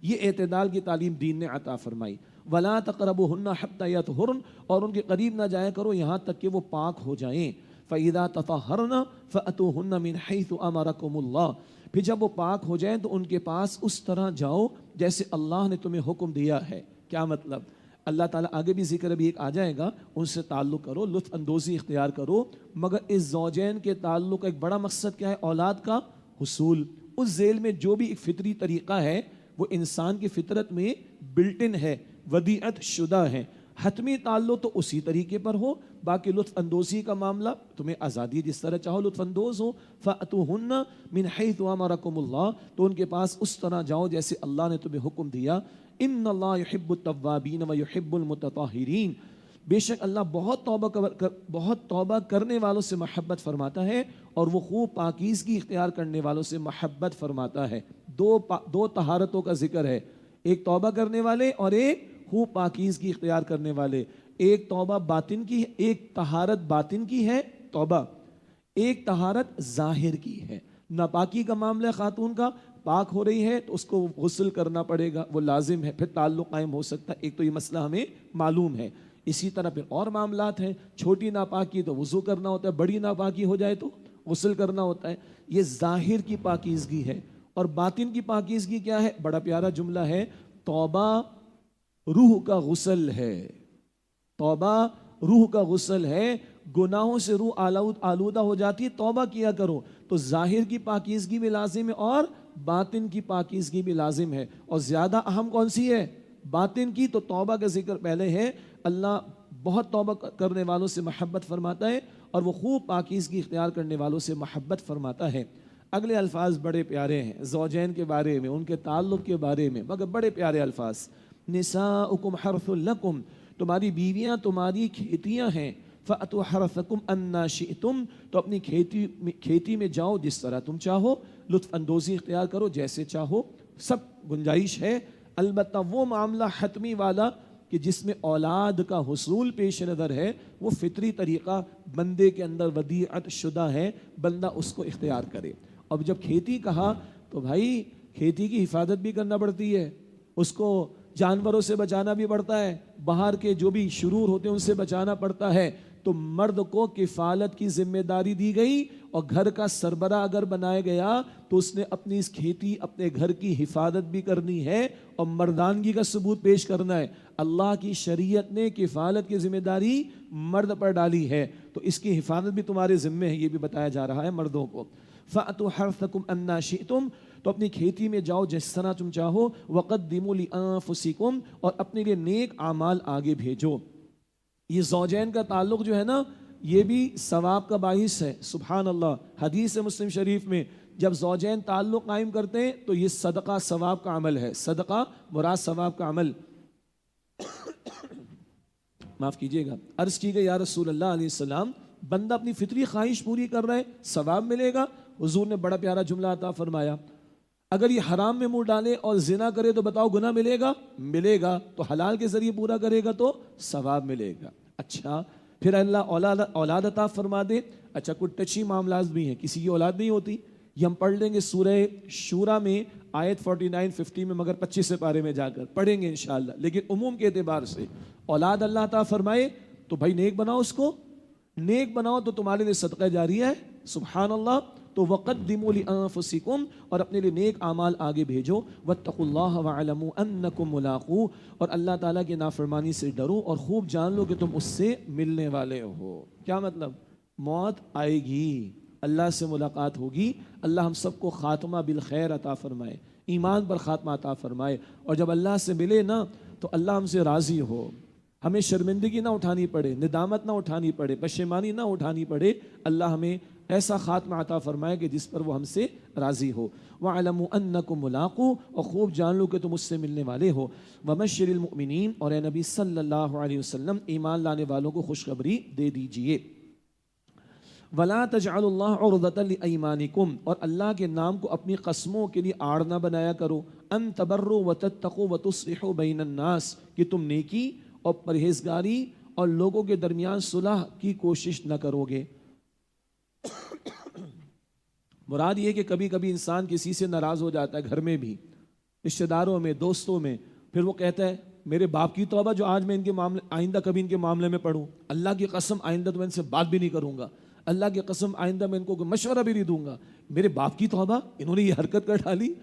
یہ اعتدال کی تعلیم دین نے عطا فرمائی۔ وَلَا تَقْرَبُوهُنَّ حَتَّى يَطْهُرْنَ، اور ان کے قریب نہ جایا کرو یہاں تک کہ وہ پاک ہو جائیں۔ فَإِذَا تَطَهَّرْنَ فَأْتُوهُنَّ مِنْ حَيْثُ أَمَرَكُمُ اللَّهُ، پھر جب وہ پاک ہو جائیں تو ان کے پاس اس طرح جاؤ جیسے اللہ نے تمہیں حکم دیا ہے۔ کیا مطلب؟ اللہ تعالیٰ آگے بھی ذکر ابھی ایک آ جائے گا، ان سے تعلق کرو، لطف اندوزی اختیار کرو، مگر اس زوجین کے تعلق کا ایک بڑا مقصد کیا ہے؟ اولاد کا حصول۔ اس ذیل میں جو بھی ایک فطری طریقہ ہے وہ انسان کی فطرت میں بلٹ ان ہے، ودیعت شدہ ہے۔ حتمی تعلق تو اسی طریقے پر ہو، باقی لطف اندوزی کا معاملہ تمہیں آزادی، جس طرح چاہو لطف اندوز ہو۔ فَأْتُوهُنَّ مِنْ حَيْثُ أَمَرَكُمُ اللَّهُ، تو ان کے پاس اس طرح جاؤ جیسے اللہ نے تمہیں حکم دیا۔ ان اللہ یحب التوابین ویحب المتطہرین، بے شک اللہ بہت توبہ کرنے والوں سے محبت فرماتا ہے اور وہ خوب پاکیزگی اختیار کرنے والوں سے محبت فرماتا ہے۔ دو طہارتوں کا ذکر ہے، ایک توبہ کرنے والے اور ایک خوب پاکیزگی اختیار کرنے والے۔ ایک توبہ باطن کی، ایک طہارت باطن کی ہے توبہ، ایک طہارت ظاہر کی ہے۔ ناپاکی کا معاملہ خاتون کا، پاک ہو رہی ہے تو اس کو غسل کرنا پڑے گا، وہ لازم ہے، پھر تعلق قائم ہو سکتا ہے۔ ایک تو یہ مسئلہ ہمیں معلوم ہے۔ اسی طرح پھر اور معاملات ہیں، چھوٹی ناپاکی تو وضو کرنا ہوتا ہے، بڑی ناپاکی ہو جائے تو غسل کرنا ہوتا ہے۔ یہ ظاہر کی پاکیزگی ہے، اور باطن کی پاکیزگی کیا ہے؟ بڑا پیارا جملہ ہے، توبہ روح کا غسل ہے۔ توبہ روح کا غسل ہے، گناہوں سے روح آلودہ ہو جاتی ہے، توبہ کیا کرو۔ تو ظاہر کی پاکیزگی بھی لازم ہے اور باطن کی پاکیزگی بھی لازم ہے، اور زیادہ اہم کون سی ہے؟ باطن کی۔ تو توبہ کا ذکر پہلے ہے، اللہ بہت توبہ کرنے والوں سے محبت فرماتا ہے اور وہ خوب پاکیزگی اختیار کرنے والوں سے محبت فرماتا ہے۔ اگلے الفاظ بڑے پیارے ہیں، زوجین کے بارے میں، ان کے تعلق کے بارے میں، مگر بڑے پیارے الفاظ۔ نساؤکم حرث لکم، تمہاری بیویاں تمہاری کھیتیاں ہیں۔ فَأْتُوا حَرْثَكُمْ أَنَّا شِئْتُمْ، تو اپنی کھیتی میں جاؤ جس طرح تم چاہو، لطف اندوزی اختیار کرو جیسے چاہو، سب گنجائش ہے۔ البتہ وہ معاملہ حتمی والا کہ جس میں اولاد کا حصول پیش نظر ہے، وہ فطری طریقہ بندے کے اندر ودیعت شدہ ہے، بندہ اس کو اختیار کرے۔ اب جب کھیتی کہا تو بھائی کھیتی کی حفاظت بھی کرنا پڑتی ہے، اس کو جانوروں سے بچانا بھی پڑتا ہے، باہر کے جو بھی شرور ہوتے ہیں ان سے بچانا پڑتا ہے۔ تو مرد کو کفالت کی ذمہ داری دی گئی، اور گھر کا سربراہ اگر بنایا گیا تو اس نے اپنی اس کھیتی، اپنے گھر کی حفاظت بھی کرنی ہے اور مردانگی کا ثبوت پیش کرنا ہے۔ اللہ کی شریعت نے کفالت کی ذمہ داری مرد پر ڈالی ہے، تو اس کی حفاظت بھی تمہارے ذمہ ہے، یہ بھی بتایا جا رہا ہے مردوں کو۔ فَأْتُوا حَرْثَكُمْ أَنَّا شِئْتُمْ، تو اپنی کھیتی میں جاؤ جس طرح تم چاہو۔ وَقَدِّمُوا لِأَنفُسِكُمْ، اور اپنے لیے نیک اعمال آگے بھیجو۔ یہ زوجین کا تعلق جو ہے نا، یہ بھی ثواب کا باعث ہے۔ سبحان اللہ، حدیث مسلم شریف میں جب زوجین تعلق قائم کرتے ہیں تو یہ صدقہ ثواب کا عمل ہے۔ صدقہ مراد ثواب کا عمل۔ معاف کیجئے گا، عرض کی گئی یا رسول اللہ علیہ السلام، بندہ اپنی فطری خواہش پوری کر رہا ہے، ثواب ملے گا؟ حضور نے بڑا پیارا جملہ عطا فرمایا، اگر یہ حرام میں منہ ڈالے اور زنا کرے تو بتاؤ گناہ ملے گا؟ ملے گا۔ تو حلال کے ذریعے پورا کرے گا تو ثواب ملے گا۔ اچھا، پھر اللہ اولاد عطا فرما دے۔ اچھا، کچھ ٹچی معاملات بھی ہیں، کسی کی اولاد نہیں ہوتی، یہ ہم پڑھ لیں گے سورہ شورا میں آیت 49 50 میں، مگر 25 پارے میں جا کر پڑھیں گے انشاءاللہ۔ لیکن عموم کے اعتبار سے اولاد اللہ عطا فرمائے تو بھائی نیک بناؤ، اس کو نیک بناؤ تو تمہارے لیے صدقہ جاریہ ہے۔ سبحان اللہ۔ تو وَقَدِّمُوا لِأَنفُسِكُمْ، اور اپنے لیے نیک اعمال آگے بھیجو۔ وَاتَّقُوا اللَّهَ وَاعْلَمُوا أَنَّكُمْ مُلَاقُوهُ، اور اللہ تعالیٰ کی نافرمانی سے ڈرو اور خوب جان لو کہ تم اس سے ملنے والے ہو۔ کیا مطلب؟ موت آئے گی، اللہ سے ملاقات ہوگی۔ اللہ ہم سب کو خاتمہ بالخیر عطا فرمائے، ایمان پر خاتمہ عطا فرمائے، اور جب اللہ سے ملے نا تو اللہ ہم سے راضی ہو، ہمیں شرمندگی نہ اٹھانی پڑے، ندامت نہ اٹھانی پڑے، پشیمانی نہ اٹھانی پڑے۔ اللہ ہمیں ایسا خاتمہ عطا فرمائے کہ جس پر وہ ہم سے راضی ہو۔ وَاعْلَمُوا أَنَّكُمْ مُلَاقُوهُ، اور خوب جان لو کہ تم اس سے ملنے والے ہو۔ وَبَشِّرِ الْمُؤْمِنِينَ، اور اے نبی صلی اللہ علیہ وسلم ایمان لانے والوں کو خوشخبری دے دیجئے۔ وَلَا تَجْعَلُوا اللَّهَ عُرْضَةً لِأَيْمَانِكُمْ، اور اللہ کے نام کو اپنی قسموں کے لیے آڑ نہ بنایا کرو، أَن تَبَرُّوا وَتَتَّقُوا وَتُصْلِحُوا بَيْنَ النَّاسِ، کہ تم نیکی اور پرہیزگاری اور لوگوں کے درمیان صلح کی کوشش نہ کرو گے۔ مراد یہ کہ کبھی کبھی انسان کسی سے ناراض ہو جاتا ہے، گھر میں بھی، رشتہ داروں میں، دوستوں میں، پھر وہ کہتا ہے میرے باپ کی توبہ جو آج میں ان کے معاملے آئندہ کبھی ان کے معاملے میں پڑھوں، اللہ کی قسم آئندہ تو میں ان سے بات بھی نہیں کروں گا، اللہ کی قسم آئندہ میں ان کو کوئی مشورہ بھی نہیں دوں گا، میرے باپ کی توبہ، انہوں نے یہ حرکت کر ڈالی۔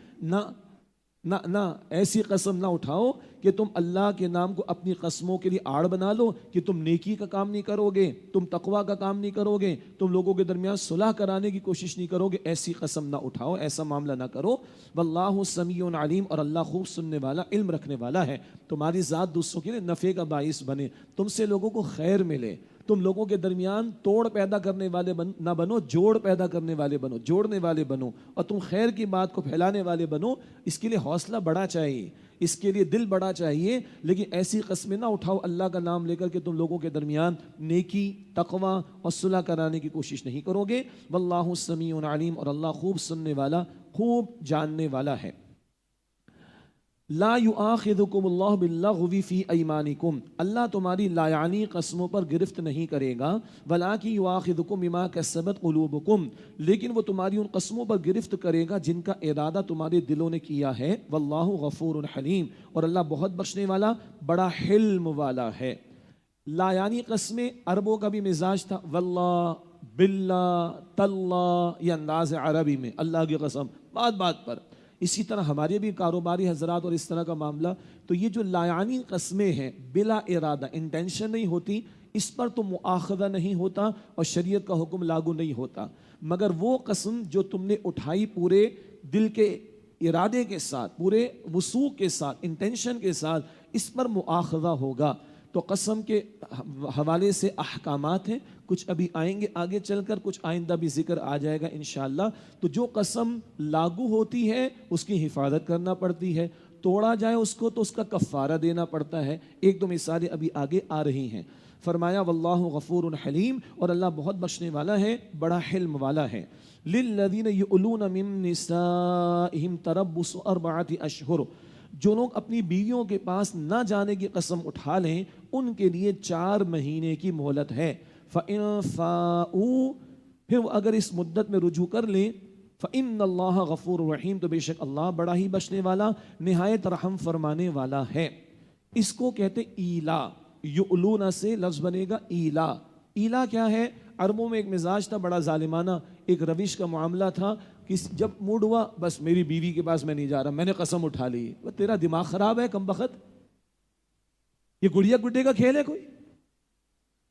نہ ایسی قسم نہ اٹھاؤ کہ تم اللہ کے نام کو اپنی قسموں کے لیے آڑ بنا لو، کہ تم نیکی کا کام نہیں کرو گے، تم تقوی کا کام نہیں کرو گے، تم لوگوں کے درمیان صلح کرانے کی کوشش نہیں کرو گے، ایسی قسم نہ اٹھاؤ، ایسا معاملہ نہ کرو۔ واللہ سمیع علیم، اور اللہ خوب سننے والا، علم رکھنے والا ہے۔ تمہاری ذات دوسروں کے لیے نفع کا باعث بنے، تم سے لوگوں کو خیر ملے، تم لوگوں کے درمیان توڑ پیدا کرنے والے نہ بنو، جوڑ پیدا کرنے والے بنو، جوڑنے والے بنو، اور تم خیر کی بات کو پھیلانے والے بنو۔ اس کے لیے حوصلہ بڑا چاہیے، اس کے لیے دل بڑا چاہیے، لیکن ایسی قسمیں نہ اٹھاؤ اللہ کا نام لے کر کے تم لوگوں کے درمیان نیکی، تقوی اور صلح کرانے کی کوشش نہیں کرو گے۔ واللہ سمیع علیم، اور اللہ خوب سننے والا، خوب جاننے والا ہے۔ لا یؤاخذکم اللہ باللغو فی ایمانکم، اللہ تمہاری لایعنی قسموں پر گرفت نہیں کرے گا، ولکن یؤاخذکم بما کسبت قلوبکم، لیکن وہ تمہاری ان قسموں پر گرفت کرے گا جن کا ارادہ تمہارے دلوں نے کیا ہے۔ واللہ غفور حلیم، اور اللہ بہت بخشنے والا، بڑا حلم والا ہے۔ لایعنی قسمیں عربوں کا بھی مزاج تھا، واللہ، باللہ، تاللہ، یہ انداز عربی میں اللہ کی قسم بات بات پر۔ اسی طرح ہمارے بھی کاروباری حضرات اور اس طرح کا معاملہ، تو یہ جو لایعنی قسمیں ہیں، بلا ارادہ، انٹینشن نہیں ہوتی، اس پر تو مؤاخذہ نہیں ہوتا اور شریعت کا حکم لاگو نہیں ہوتا، مگر وہ قسم جو تم نے اٹھائی پورے دل کے ارادے کے ساتھ، پورے وثوق کے ساتھ، انٹینشن کے ساتھ، اس پر مؤاخذہ ہوگا۔ تو قسم کے حوالے سے احکامات ہیں، کچھ ابھی آئیں گے آگے چل کر، کچھ آئندہ بھی ذکر آ جائے گا انشاءاللہ۔ تو جو قسم لاگو ہوتی ہے اس کی حفاظت کرنا پڑتی ہے، توڑا جائے اس کو تو اس کا کفارہ دینا پڑتا ہے۔ ایک دو مثالیں ابھی آگے آ رہی ہیں۔ فرمایا واللہ غفور حلیم، اور اللہ بہت بخشنے والا ہے، بڑا حلم والا ہے۔ للذین یؤلون من نسائہم تربص 4 اشہر، جو لوگ اپنی بیویوں کے پاس نہ جانے کی قسم اٹھا لیں ان کے لیے 4 مہینے کی مہلت ہے۔ فَإِن فَاءُوا، پھر وہ اگر اس مدت میں رجوع کر لیں، فَإِنَّ اللَّهَ غَفُورٌ رَحِيمٌ، تو بے شک اللہ بڑا ہی بخشنے والا، نہایت رحم فرمانے والا ہے۔ اس کو کہتے ایلا، یؤلون سے لفظ بنے گا ایلا۔ ایلا کیا ہے؟ عربوں میں ایک مزاج تھا بڑا ظالمانہ، ایک روش کا معاملہ تھا کہ جب موڈ ہوا بس میری بیوی کے پاس میں نہیں جا رہا، میں نے قسم اٹھا لی۔ وہ تیرا دماغ خراب ہے کم بخت، یہ گڑیا گڈے کا کھیل ہے کوئی؟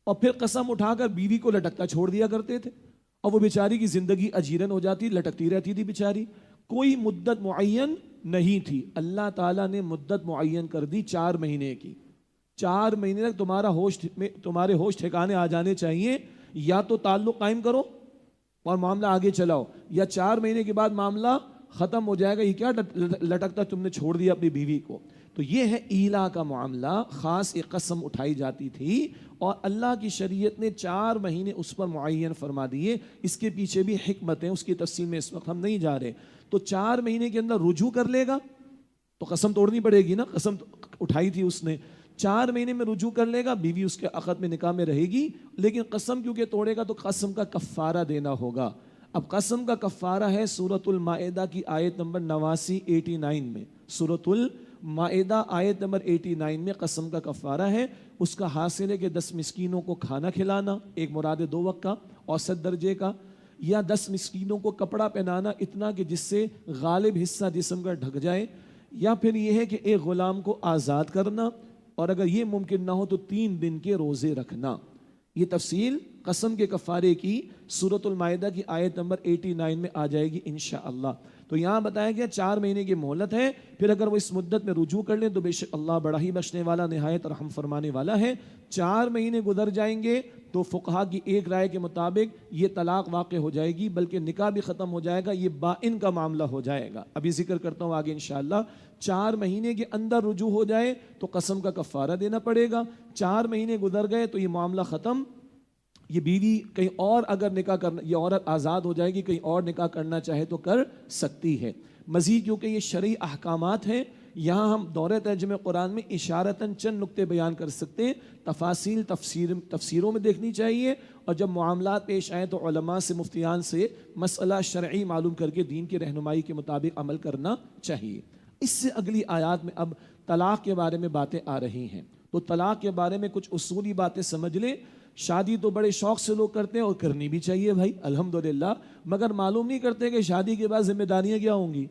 اور پھر قسم اٹھا کر بیوی کو لٹکتا چھوڑ دیا کرتے تھے، اور وہ بیچاری کی زندگی اجیرن ہو جاتی، لٹکتی رہتی تھی بیچاری۔ کوئی مدت معین نہیں تھی، اللہ تعالیٰ نے مدت معین کر دی 4 مہینے کی۔ 4 مہینے تک تمہارے ہوش ٹھکانے آ جانے چاہیے، یا تو تعلق قائم کرو اور معاملہ آگے چلاؤ، یا 4 مہینے کے بعد معاملہ ختم ہو جائے گا۔ یہ کیا لٹکتا تم نے چھوڑ دیا اپنی بیوی کو؟ تو یہ ہے ایلا کا معاملہ، خاص ایک قسم اٹھائی جاتی تھی اور اللہ کی شریعت نے 4 مہینے اس پر معین فرما دیے۔ اس کے پیچھے بھی حکمت ہیں، اس کی تفصیل میں اس وقت ہم نہیں جا رہے۔ تو 4 مہینے کے اندر رجوع کر لے گا تو قسم توڑنی پڑے گی نا، قسم اٹھائی تھی اس نے، 4 مہینے میں رجوع کر لے گا، بیوی اس کے عقد میں نکاح میں رہے گی، لیکن قسم کیونکہ توڑے گا تو قسم کا کفارہ دینا ہوگا۔ اب قسم کا کفارہ ہے سورۃ المائدہ کی آیت نمبر 89 میں، سورۃ المائدہ آیت نمبر 89 میں قسم کا کفارہ ہے۔ اس کا حاصل ہے کہ 10 مسکینوں کو کھانا کھلانا، ایک مراد 2 وقت کا اوسط درجے کا، یا 10 مسکینوں کو کپڑا پہنانا اتنا کہ جس سے غالب حصہ جسم کا ڈھک جائے، یا پھر یہ ہے کہ ایک غلام کو آزاد کرنا، اور اگر یہ ممکن نہ ہو تو 3 دن کے روزے رکھنا۔ یہ تفصیل قسم کے کفارے کی سورۃ المائدہ کی آیت نمبر 89 میں آ جائے گی انشاءاللہ۔ تو یہاں بتایا گیا 4 مہینے کی مہلت ہے، پھر اگر وہ اس مدت میں رجوع کر لیں تو بے شک اللہ بڑا ہی بخشنے والا، نہایت رحم فرمانے والا ہے۔ 4 مہینے گزر جائیں گے تو فقہا کی ایک رائے کے مطابق یہ طلاق واقع ہو جائے گی، بلکہ نکاح بھی ختم ہو جائے گا، یہ بائن کا معاملہ ہو جائے گا۔ ابھی ذکر کرتا ہوں آگے انشاءاللہ۔ 4 مہینے کے اندر رجوع ہو جائے تو قسم کا کفارہ دینا پڑے گا، 4 مہینے گزر گئے تو یہ معاملہ ختم، یہ بیوی کہیں اور اگر نکاح کرنا، یہ عورت آزاد ہو جائے گی، کہیں اور نکاح کرنا چاہے تو کر سکتی ہے۔ مزید کیونکہ یہ شرعی احکامات ہیں، یہاں ہم دورہ ترجمہ قرآن میں اشارتاً چند نقطے بیان کر سکتے ہیں، تفاصیل تفسیروں میں دیکھنی چاہیے، اور جب معاملات پیش آئیں تو علماء سے، مفتیان سے مسئلہ شرعی معلوم کر کے دین کی رہنمائی کے مطابق عمل کرنا چاہیے۔ اس سے اگلی آیات میں اب طلاق کے بارے میں باتیں آ رہی ہیں، تو طلاق کے بارے میں کچھ اصولی باتیں سمجھ لیں۔ شادی تو بڑے شوق سے لوگ کرتے ہیں اور کرنی بھی چاہیے بھائی الحمدللہ، مگر معلوم نہیں کرتے کہ شادی کے بعد ذمہ داریاں کیا ہوں گی۔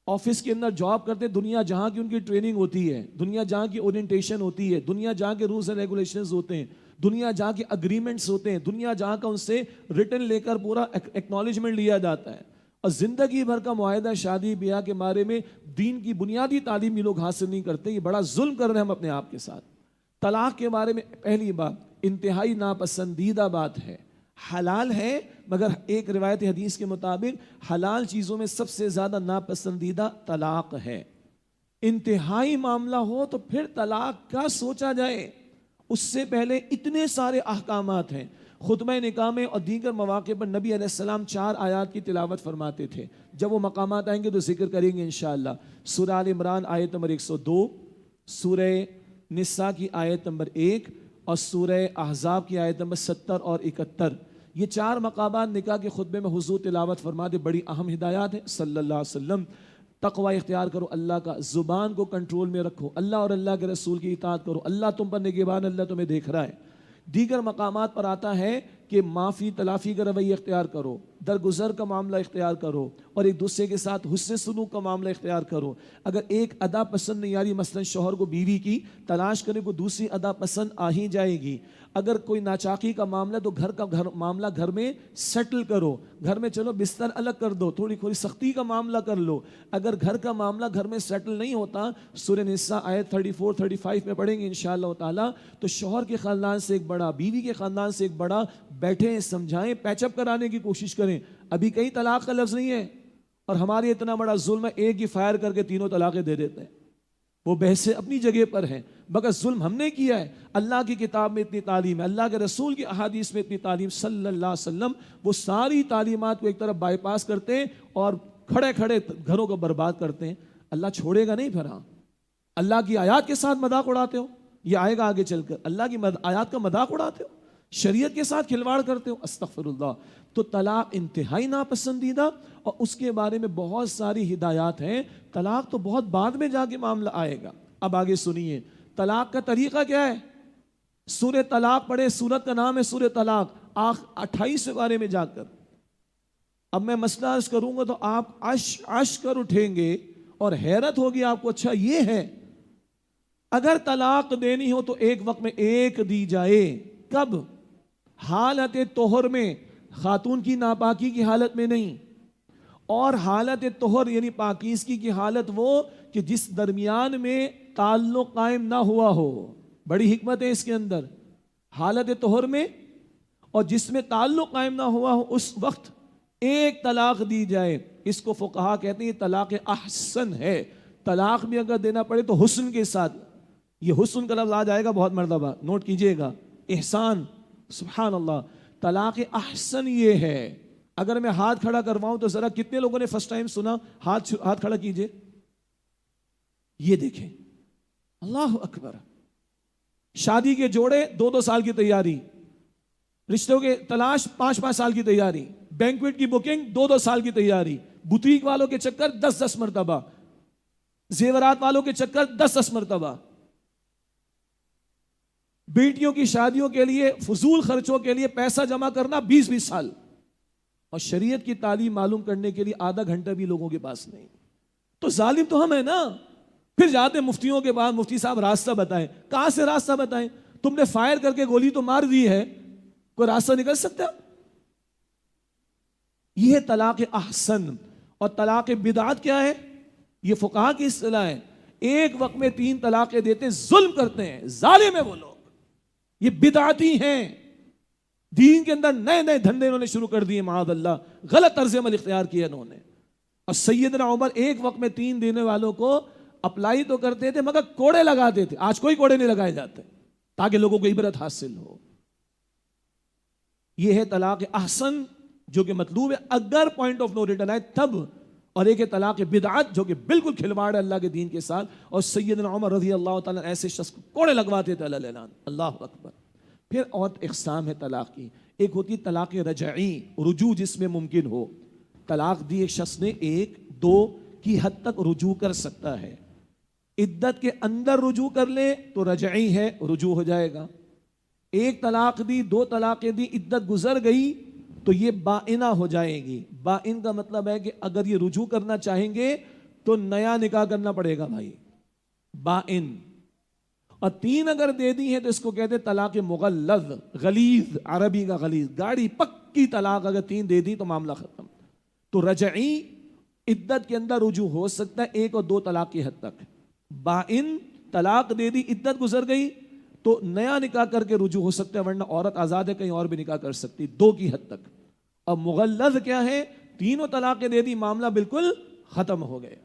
آفس کے اندر جاب کرتے، دنیا جہاں کی ان کی ٹریننگ ہوتی ہے، دنیا جہاں کی اورینٹیشن ہوتی ہے، دنیا جہاں کے رولز اینڈ ریگولیشنز ہوتے ہیں، دنیا جہاں کے اگریمنٹس ہوتے ہیں، دنیا جہاں کا ان سے ریٹن لے کر پورا ایکنالجمنٹ لیا جاتا ہے، اور زندگی بھر کا معاہدہ شادی بیاہ کے بارے میں دین کی بنیادی تعلیم یہ لوگ حاصل نہیں کرتے۔ یہ بڑا ظلم کر رہے ہیں ہم اپنے آپ کے ساتھ۔ طلاق کے بارے میں پہلی بات، انتہائی ناپسندیدہ بات ہے، حلال ہے مگر ایک روایت حدیث کے مطابق حلال چیزوں میں سب سے زیادہ ناپسندیدہ طلاق ہے۔ انتہائی معاملہ ہو تو پھر طلاق کا سوچا جائے، اس سے پہلے اتنے سارے احکامات ہیں۔ خطبہ نکاح میں اور دیگر مواقع پر نبی علیہ السلام 4 آیات کی تلاوت فرماتے تھے، جب وہ مقامات آئیں گے تو ذکر کریں گے انشاءاللہ۔ سورہ آل عمران آیت نمبر 102، سورہ نساء کی آیت نمبر 1 اور سورہ احزاب کی آیت نمبر 70 اور 71۔ یہ 4 مقامات نکاح کے خطبے میں حضور تلاوت فرماتے، بڑی اہم ہدایات ہیں صلی اللہ علیہ وسلم۔ تقوی اختیار کرو اللہ کا، زبان کو کنٹرول میں رکھو، اللہ اور اللہ کے رسول کی اطاعت کرو، اللہ تم پر نگہبان، اللہ تمہیں دیکھ رہا ہے۔ دیگر مقامات پر آتا ہے کہ معافی تلافی کا رویہ اختیار کرو، درگزر کا معاملہ اختیار کرو، اور ایک دوسرے کے ساتھ حسن سلوک کا معاملہ اختیار کرو۔ اگر ایک ادا پسند نہیں آ رہی، مثلا شوہر کو بیوی کی تلاش کرنے کو دوسری ادا پسند آ ہی جائے گی۔ اگر کوئی ناچاقی کا معاملہ تو معاملہ گھر میں سیٹل کرو، گھر میں چلو بستر الگ کر دو، تھوڑی سختی کا معاملہ کر لو۔ اگر گھر کا معاملہ گھر میں سیٹل نہیں ہوتا، سورہ نساء آیت 34 35 میں پڑھیں گے انشاءاللہ تعالی، تو شوہر کے خاندان سے ایک بڑا، بیوی کے خاندان سے ایک بڑا بیٹھیں، سمجھائیں، پیچ اپ کرانے کی کوشش کریں۔ ابھی کہیں طلاق کا لفظ نہیں ہے، اور ہمارے اتنا بڑا ظلم ہے، ایک ہی فائر کر کے تینوں طلاقیں دے دیتے ہیں۔ وہ بحثیں اپنی جگہ پر ہیں، مگر ظلم ہم نے کیا ہے۔ اللہ کی کتاب میں اتنی تعلیم ہے، اللہ کے رسول کی احادیث میں اتنی تعلیم صلی اللہ علیہ وسلم، وہ ساری تعلیمات کو ایک طرف بائی پاس کرتے ہیں اور کھڑے کھڑے گھروں کو برباد کرتے ہیں۔ اللہ چھوڑے گا نہیں۔ پھر ہاں اللہ کی آیات کے ساتھ مذاق اڑاتے ہو، یہ آئے گا آگے چل کر، اللہ کی آیات کا مذاق اڑاتے ہو، شریعت کے ساتھ کھلواڑ کرتے ہو، استغفر اللہ۔ تو طلاق انتہائی ناپسندیدہ، اور اس کے بارے میں بہت ساری ہدایات ہیں۔ طلاق تو بہت بعد میں جا کے معاملہ آئے گا۔ اب آگے سنیے طلاق کا طریقہ کیا ہے۔ سورہ طلاق پڑھے، سورت کا نام ہے سورہ طلاق، 28 بارے میں جا کر۔ اب میں مسئلہ عرض کروں گا تو آپ عش کر اٹھیں گے اور حیرت ہوگی آپ کو، اچھا یہ ہے۔ اگر طلاق دینی ہو تو ایک وقت میں ایک دی جائے، کب؟ حالت طہر میں، خاتون کی ناپاکی کی حالت میں نہیں، اور حالت طہر یعنی پاکیزگی کی حالت وہ کہ جس درمیان میں تعلق قائم نہ ہوا ہو۔ بڑی حکمت ہے اس کے اندر۔ حالت طہر میں اور جس میں تعلق قائم نہ ہوا ہو، اس وقت ایک طلاق دی جائے۔ اس کو فقہا کہتے ہیں طلاق احسن ہے۔ طلاق بھی اگر دینا پڑے تو حسن کے ساتھ، یہ حسن کا لفظ آ جائے گا بہت مرتبہ، نوٹ کیجئے گا، احسان، سبحان اللہ۔ طلاق احسن یہ ہے۔ اگر میں ہاتھ کھڑا کرواؤں تو ذرا کتنے لوگوں نے فرسٹ ٹائم سنا؟ ہاتھ کھڑا کیجئے۔ یہ دیکھیں، اللہ اکبر۔ شادی کے جوڑے 2 سال کی تیاری، رشتوں کے تلاش 5 سال کی تیاری، بینکویٹ کی بکنگ 2 سال کی تیاری، بوتیک والوں کے چکر 10 مرتبہ، زیورات والوں کے چکر 10 مرتبہ، بیٹیوں کی شادیوں کے لیے فضول خرچوں کے لیے پیسہ جمع کرنا 20 سال، اور شریعت کی تعلیم معلوم کرنے کے لیے آدھا گھنٹہ بھی لوگوں کے پاس نہیں۔ تو ظالم تو ہم ہیں نا۔ پھر جاتے مفتیوں کے بعد، مفتی صاحب راستہ بتائیں۔ کہاں سے راستہ بتائیں؟ تم نے فائر کر کے گولی تو مار دی ہے، کوئی راستہ نکل سکتا؟ یہ ہے طلاق احسن۔ اور طلاق بدعت کیا ہے؟ یہ فقہا کی اصطلاح ہے۔ ایک وقت میں 3 طلاقیں دیتے ہیں، ظلم کرتے ہیں، ظالم ہیں وہ لوگ، یہ بدعتی ہیں۔ دین کے اندر نئے نئے دھندے انہوں نے شروع کر دیے، معاذ اللہ، غلط طرز عمل اختیار کیا انہوں نے۔ اور سیدنا عمر ایک وقت میں 3 دینے والوں کو اپلائی تو کرتے تھے مگر کوڑے لگاتے تھے۔ آج کوئی کوڑے نہیں لگائے جاتے تاکہ لوگوں کو عبرت حاصل ہو۔ یہ ہے طلاق احسن جو کہ مطلوب ہے اگر پوائنٹ آف نو ریٹرن آئے تب، اور ایک ہے طلاق بدعت جو کہ بالکل کھلواڑ ہے اللہ کے دین کے ساتھ. اور سیدنا عمر رضی اللہ تعالیٰ ایسے شخص کو کوڑے لگواتے تھے اللہ اکبر. پھر اور اقسام ہے طلاق کی. ایک ہوتی طلاق رجعی، رجوع جس میں ممکن ہو. طلاق دی ایک شخص نے 1 2 کی حد تک رجوع کر سکتا ہے. عدت کے اندر رجوع کر لے تو رجعی ہے، رجوع ہو جائے گا. 1 طلاق دی، 2 طلاقیں دی، عدت گزر گئی تو یہ بائنہ ہو جائے گی. بائن کا مطلب ہے کہ اگر یہ رجوع کرنا چاہیں گے تو نیا نکاح کرنا پڑے گا بھائی، بائن. اور 3 اگر دے دی ہے تو اس کو کہتے ہیں طلاق مغلظ، غلیظ، عربی کا غلیظ، گاڑی پکی طلاق اگر 3 دے دی تو معاملہ ختم. تو رجعی عدت کے اندر رجوع ہو سکتا ہے 1 اور 2 طلاق کی حد تک. بائن طلاق دے دی، عدت گزر گئی تو نیا نکاح کر کے رجوع ہو سکتا ہے، ورنہ عورت آزاد ہے، کہیں اور بھی نکاح کر سکتی 2 کی حد تک. اور مغلظ کیا ہے؟ 3 طلاقیں دے دی، معاملہ بالکل ختم ہو گیا.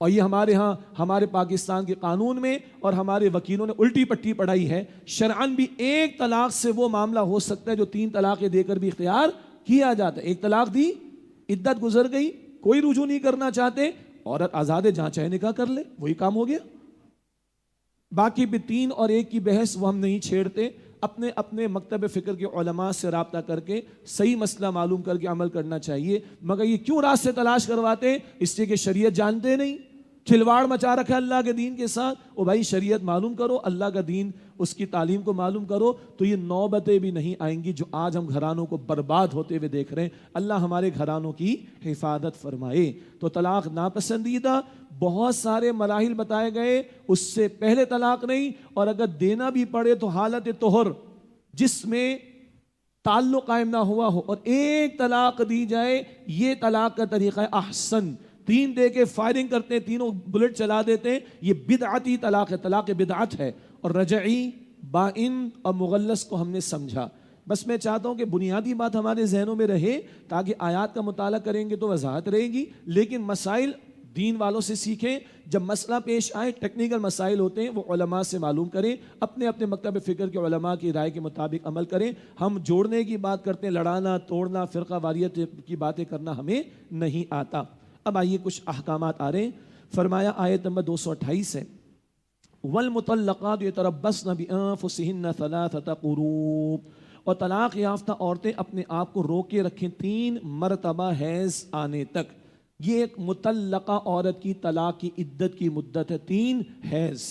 اور یہ ہمارے ہاں ہمارے پاکستان کے قانون میں اور ہمارے وکیلوں نے الٹی پٹی پڑھائی ہے. شرعاً بھی 1 طلاق سے وہ معاملہ ہو سکتا ہے جو 3 طلاقیں دے کر بھی اختیار کیا جاتا ہے. 1 طلاق دی، عدت گزر گئی، کوئی رجوع نہیں کرنا چاہتے، عورت آزاد ہے، جہاں چاہے نکاح کر لے، وہی کام ہو گیا. باقی بھی 3 اور 1 کی بحث وہ ہم نہیں چھیڑتے. اپنے اپنے مکتب فکر کے علماء سے رابطہ کر کے صحیح مسئلہ معلوم کر کے عمل کرنا چاہیے. مگر یہ کیوں راستے تلاش کرواتے؟ اس لیے کہ شریعت جانتے نہیں، کھلواڑ مچا رکھا ہے اللہ کے دین کے ساتھ. او بھائی شریعت معلوم کرو، اللہ کا دین، اس کی تعلیم کو معلوم کرو تو یہ نوبتیں بھی نہیں آئیں گی جو آج ہم گھرانوں کو برباد ہوتے ہوئے دیکھ رہے ہیں. اللہ ہمارے گھرانوں کی حفاظت فرمائے. تو طلاق ناپسندیدہ بہت سارے مراحل بتائے گئے، اس سے پہلے طلاق نہیں. اور اگر دینا بھی پڑے تو حالت طہر جس میں تعلق قائم نہ ہوا ہو اور 1 طلاق دی جائے، یہ طلاق کا طریقہ ہے احسن. 3 دے کے فائرنگ کرتے ہیں، تینوں بلٹ چلا دیتے ہیں، یہ بدعتی طلاق ہے، طلاق بدعت ہے. اور رجعی، بائن اور مغلظ کو ہم نے سمجھا. بس میں چاہتا ہوں کہ بنیادی بات ہمارے ذہنوں میں رہے تاکہ آیات کا مطالعہ کریں گے تو وضاحت رہے گی. لیکن مسائل دین والوں سے سیکھیں. جب مسئلہ پیش آئے، ٹیکنیکل مسائل ہوتے ہیں، وہ علماء سے معلوم کریں، اپنے اپنے مکتب فکر کے علماء کی رائے کے مطابق عمل کریں. ہم جوڑنے کی بات کرتے ہیں، لڑانا، توڑنا، فرقہ واریت کی باتیں کرنا ہمیں نہیں آتا. اب آئیے کچھ احکامات آ رہے ہیں. فرمایا آیت نمبر 228 ہے، وَالْمُطَلَّقَاتُ يَتَرَبَّصْنَ بِأَنفُسِهِنَّ ثَلَاثَةَ قُرُوءٍ. اور طلاق یافتہ عورتیں اپنے آپ کو روکے رکھیں 3 مرتبہ حیض آنے تک. یہ ایک مطلقہ عورت کی طلاق کی عدت کی مدت ہے 3 حیض.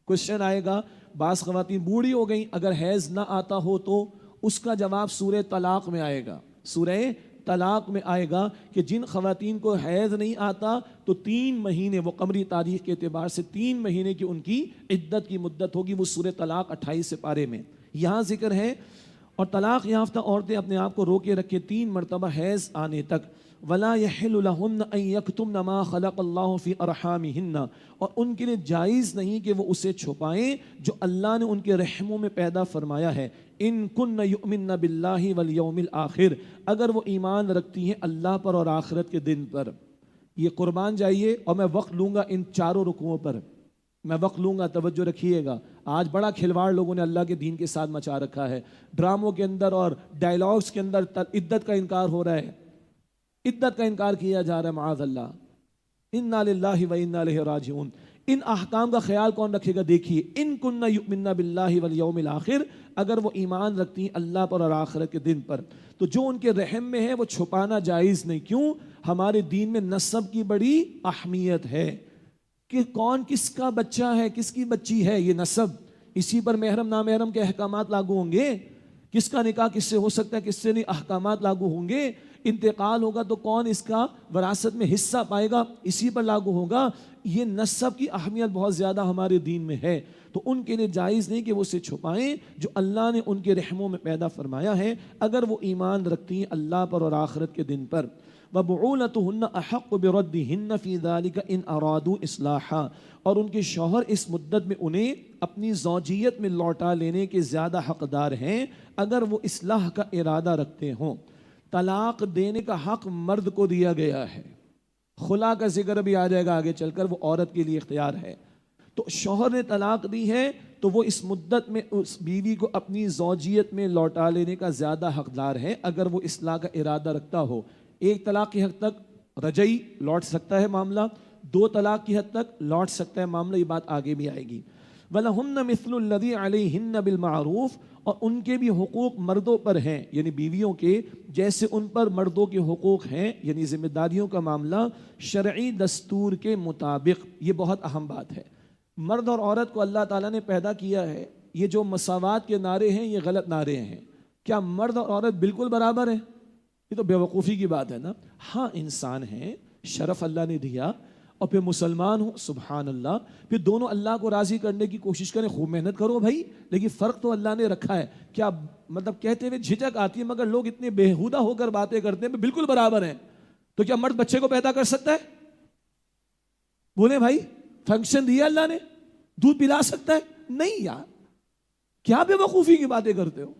کوشچن آئے گا، بعض خواتین بوڑھی ہو گئیں، اگر حیض نہ آتا ہو تو اس کا جواب سورہ طلاق میں آئے گا. سورہ طلاق میں آئے گا کہ جن خواتین کو حیض نہیں آتا تو 3 مہینے، وہ قمری تاریخ کے اعتبار سے 3 مہینے کی ان کی عدت کی مدت ہوگی. وہ سورہ طلاق 28 پارے میں یہاں ذکر ہے. اور طلاق یافتہ عورتیں اپنے آپ کو روکے رکھیں 3 مرتبہ حیض آنے تک. ولا يحل لهن ان يكتمن ما خلق الله في ارحامهن. اور ان کے لیے جائز نہیں کہ وہ اسے چھپائیں جو اللہ نے ان کے رحموں میں پیدا فرمایا ہے. ان کن یؤمن باللہ والیوم الاخر، اگر وہ ایمان رکھتی ہیں اللہ پر اور آخرت کے دن پر. یہ قربان جائیے. اور میں وقت لوں گا ان 4 رکوعوں پر، میں وقت لوں گا، توجہ رکھیے گا. آج بڑا کھلواڑ لوگوں نے اللہ کے دین کے ساتھ مچا رکھا ہے. ڈراموں کے اندر اور ڈائلاگز کے اندر عدت کا انکار ہو رہا ہے، عدت کا انکار کیا جا رہا ہے، معاذ اللہ. انا للہ و انا الیہ راجعون. ان احکام کا خیال کون رکھے گا؟ دیکھیے، ان کن یؤمنن باللہ والیوم الاخر، اگر وہ ایمان رکھتی ہیں اللہ پر اور آخرت کے دن پر، تو جو ان کے رحم میں ہے وہ چھپانا جائز نہیں. کیوں؟ ہمارے دین میں نسب کی بڑی اہمیت ہے کہ کون کس کا بچہ ہے، کس کی بچی ہے، یہ نسب. اسی پر محرم نامحرم کے احکامات لاگو ہوں گے. کس کا نکاح کس سے ہو سکتا ہے، کس سے نہیں، احکامات لاگو ہوں گے. انتقال ہوگا تو کون اس کا وراثت میں حصہ پائے گا، اسی پر لاگو ہوگا. یہ نسب کی اہمیت بہت زیادہ ہمارے دین میں ہے. تو ان کے لیے جائز نہیں کہ وہ اسے چھپائیں جو اللہ نے ان کے رحموں میں پیدا فرمایا ہے، اگر وہ ایمان رکھتی ہیں اللہ پر اور آخرت کے دن پر. وَبُعُولَتُهُنَّ أَحَقُّ بِرَدِّهِنَّ فِي ذَلِكَ إِنْ أَرَادُوا إِصْلَاحًا. اور ان کے شوہر اس مدت میں انہیں اپنی زوجیت میں لوٹا لینے کے زیادہ حقدار ہیں اگر وہ اصلاح کا ارادہ رکھتے ہوں. طلاق دینے کا حق مرد کو دیا گیا ہے. خلا کا ذکر بھی آ جائے گا آگے چل کر، وہ عورت کے لیے اختیار ہے. تو شوہر نے طلاق دی ہے تو وہ اس مدت میں اس بیوی کو اپنی زوجیت میں لوٹا لینے کا زیادہ حقدار ہے اگر وہ اصلاح کا ارادہ رکھتا ہو. ایک طلاق کی حد تک رجعی لوٹ سکتا ہے معاملہ، 2 طلاق کی حد تک لوٹ سکتا ہے معاملہ، یہ بات آگے بھی آئے گی. وَلَهُنَّ مِثْلُ الَّذِي عَلَيْهِنَّ بِالْمَعْرُوفِ، اور ان کے بھی حقوق مردوں پر ہیں، یعنی بیویوں کے جیسے ان پر مردوں کے حقوق ہیں، یعنی ذمہ داریوں کا معاملہ شرعی دستور کے مطابق. یہ بہت اہم بات ہے. مرد اور عورت کو اللہ تعالیٰ نے پیدا کیا ہے. یہ جو مساوات کے نعرے ہیں یہ غلط نعرے ہیں. کیا مرد اور عورت بالکل برابر ہیں؟ یہ تو بیوقوفی کی بات ہے نا. ہاں انسان ہیں، شرف اللہ نے دیا، اور پھر مسلمان ہوں، سبحان اللہ، پھر دونوں اللہ کو راضی کرنے کی کوشش کریں، خوب محنت کرو بھائی. لیکن فرق تو اللہ نے رکھا ہے. کیا مطلب کہتے ہوئے جھجک آتی ہے مگر لوگ اتنے بےہودہ ہو کر باتیں کرتے ہیں بالکل برابر ہیں. تو کیا مرد بچے کو پیدا کر سکتا ہے؟ بولے بھائی، فنکشن دیا اللہ نے، دودھ پلا سکتا ہے؟ نہیں یار، کیا بے وقوفی کی باتیں کرتے ہو،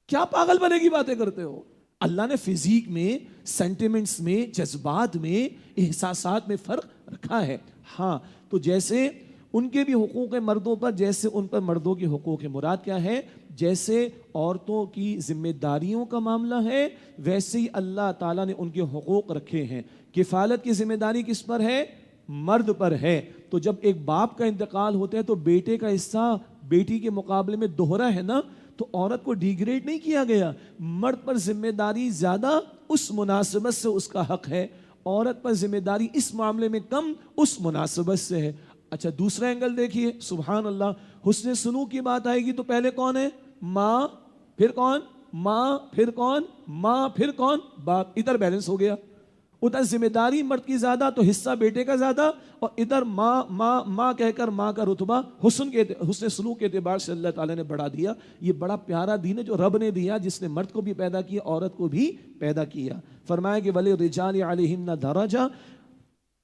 کیا پاگل بنے کی باتیں کرتے ہو. اللہ نے فزیک میں، سینٹیمنٹس میں، جذبات میں، احساسات میں فرق رکھا ہے. ہاں تو جیسے ان کے بھی حقوق مردوں پر، جیسے ان پر مردوں کے حقوق. مراد کیا ہے؟ جیسے عورتوں کی ذمہ داریوں کا معاملہ ہے ویسے ہی اللہ تعالیٰ نے ان کے حقوق رکھے ہیں. کفالت کی ذمہ داری کس پر ہے؟ مرد پر ہے. تو جب ایک باپ کا انتقال ہوتا ہے تو بیٹے کا حصہ بیٹی کے مقابلے میں دوہرا ہے نا. تو عورت کو ڈیگریڈ نہیں کیا گیا، مرد پر ذمہ داری زیادہ اس مناسبت سے اس کا حق ہے، عورت پر ذمہ داری اس معاملے میں کم اس مناسبت سے ہے. اچھا دوسرا اینگل دیکھیے، سبحان اللہ، حسن سلوک کی بات آئے گی تو پہلے کون ہے؟ ماں، پھر کون؟ ماں، پھر کون؟ ماں، پھر کون؟ باپ. ادھر بیلنس ہو گیا. ادھر ذمہ داری مرد کی زیادہ تو حصہ بیٹے کا زیادہ، اور ادھر ماں ماں ماں کہہ کر ماں کا رتبہ حسن سلوک کے اعتبار سے اللہ تعالیٰ نے بڑھا دیا. یہ بڑا پیارا دین ہے جو رب نے دیا، جس نے مرد کو بھی پیدا کیا، عورت کو بھی پیدا کیا. فرمایا کہ وَلِلرِّجَالِ عَلَيْهِنَّ دَرَجَةٌ،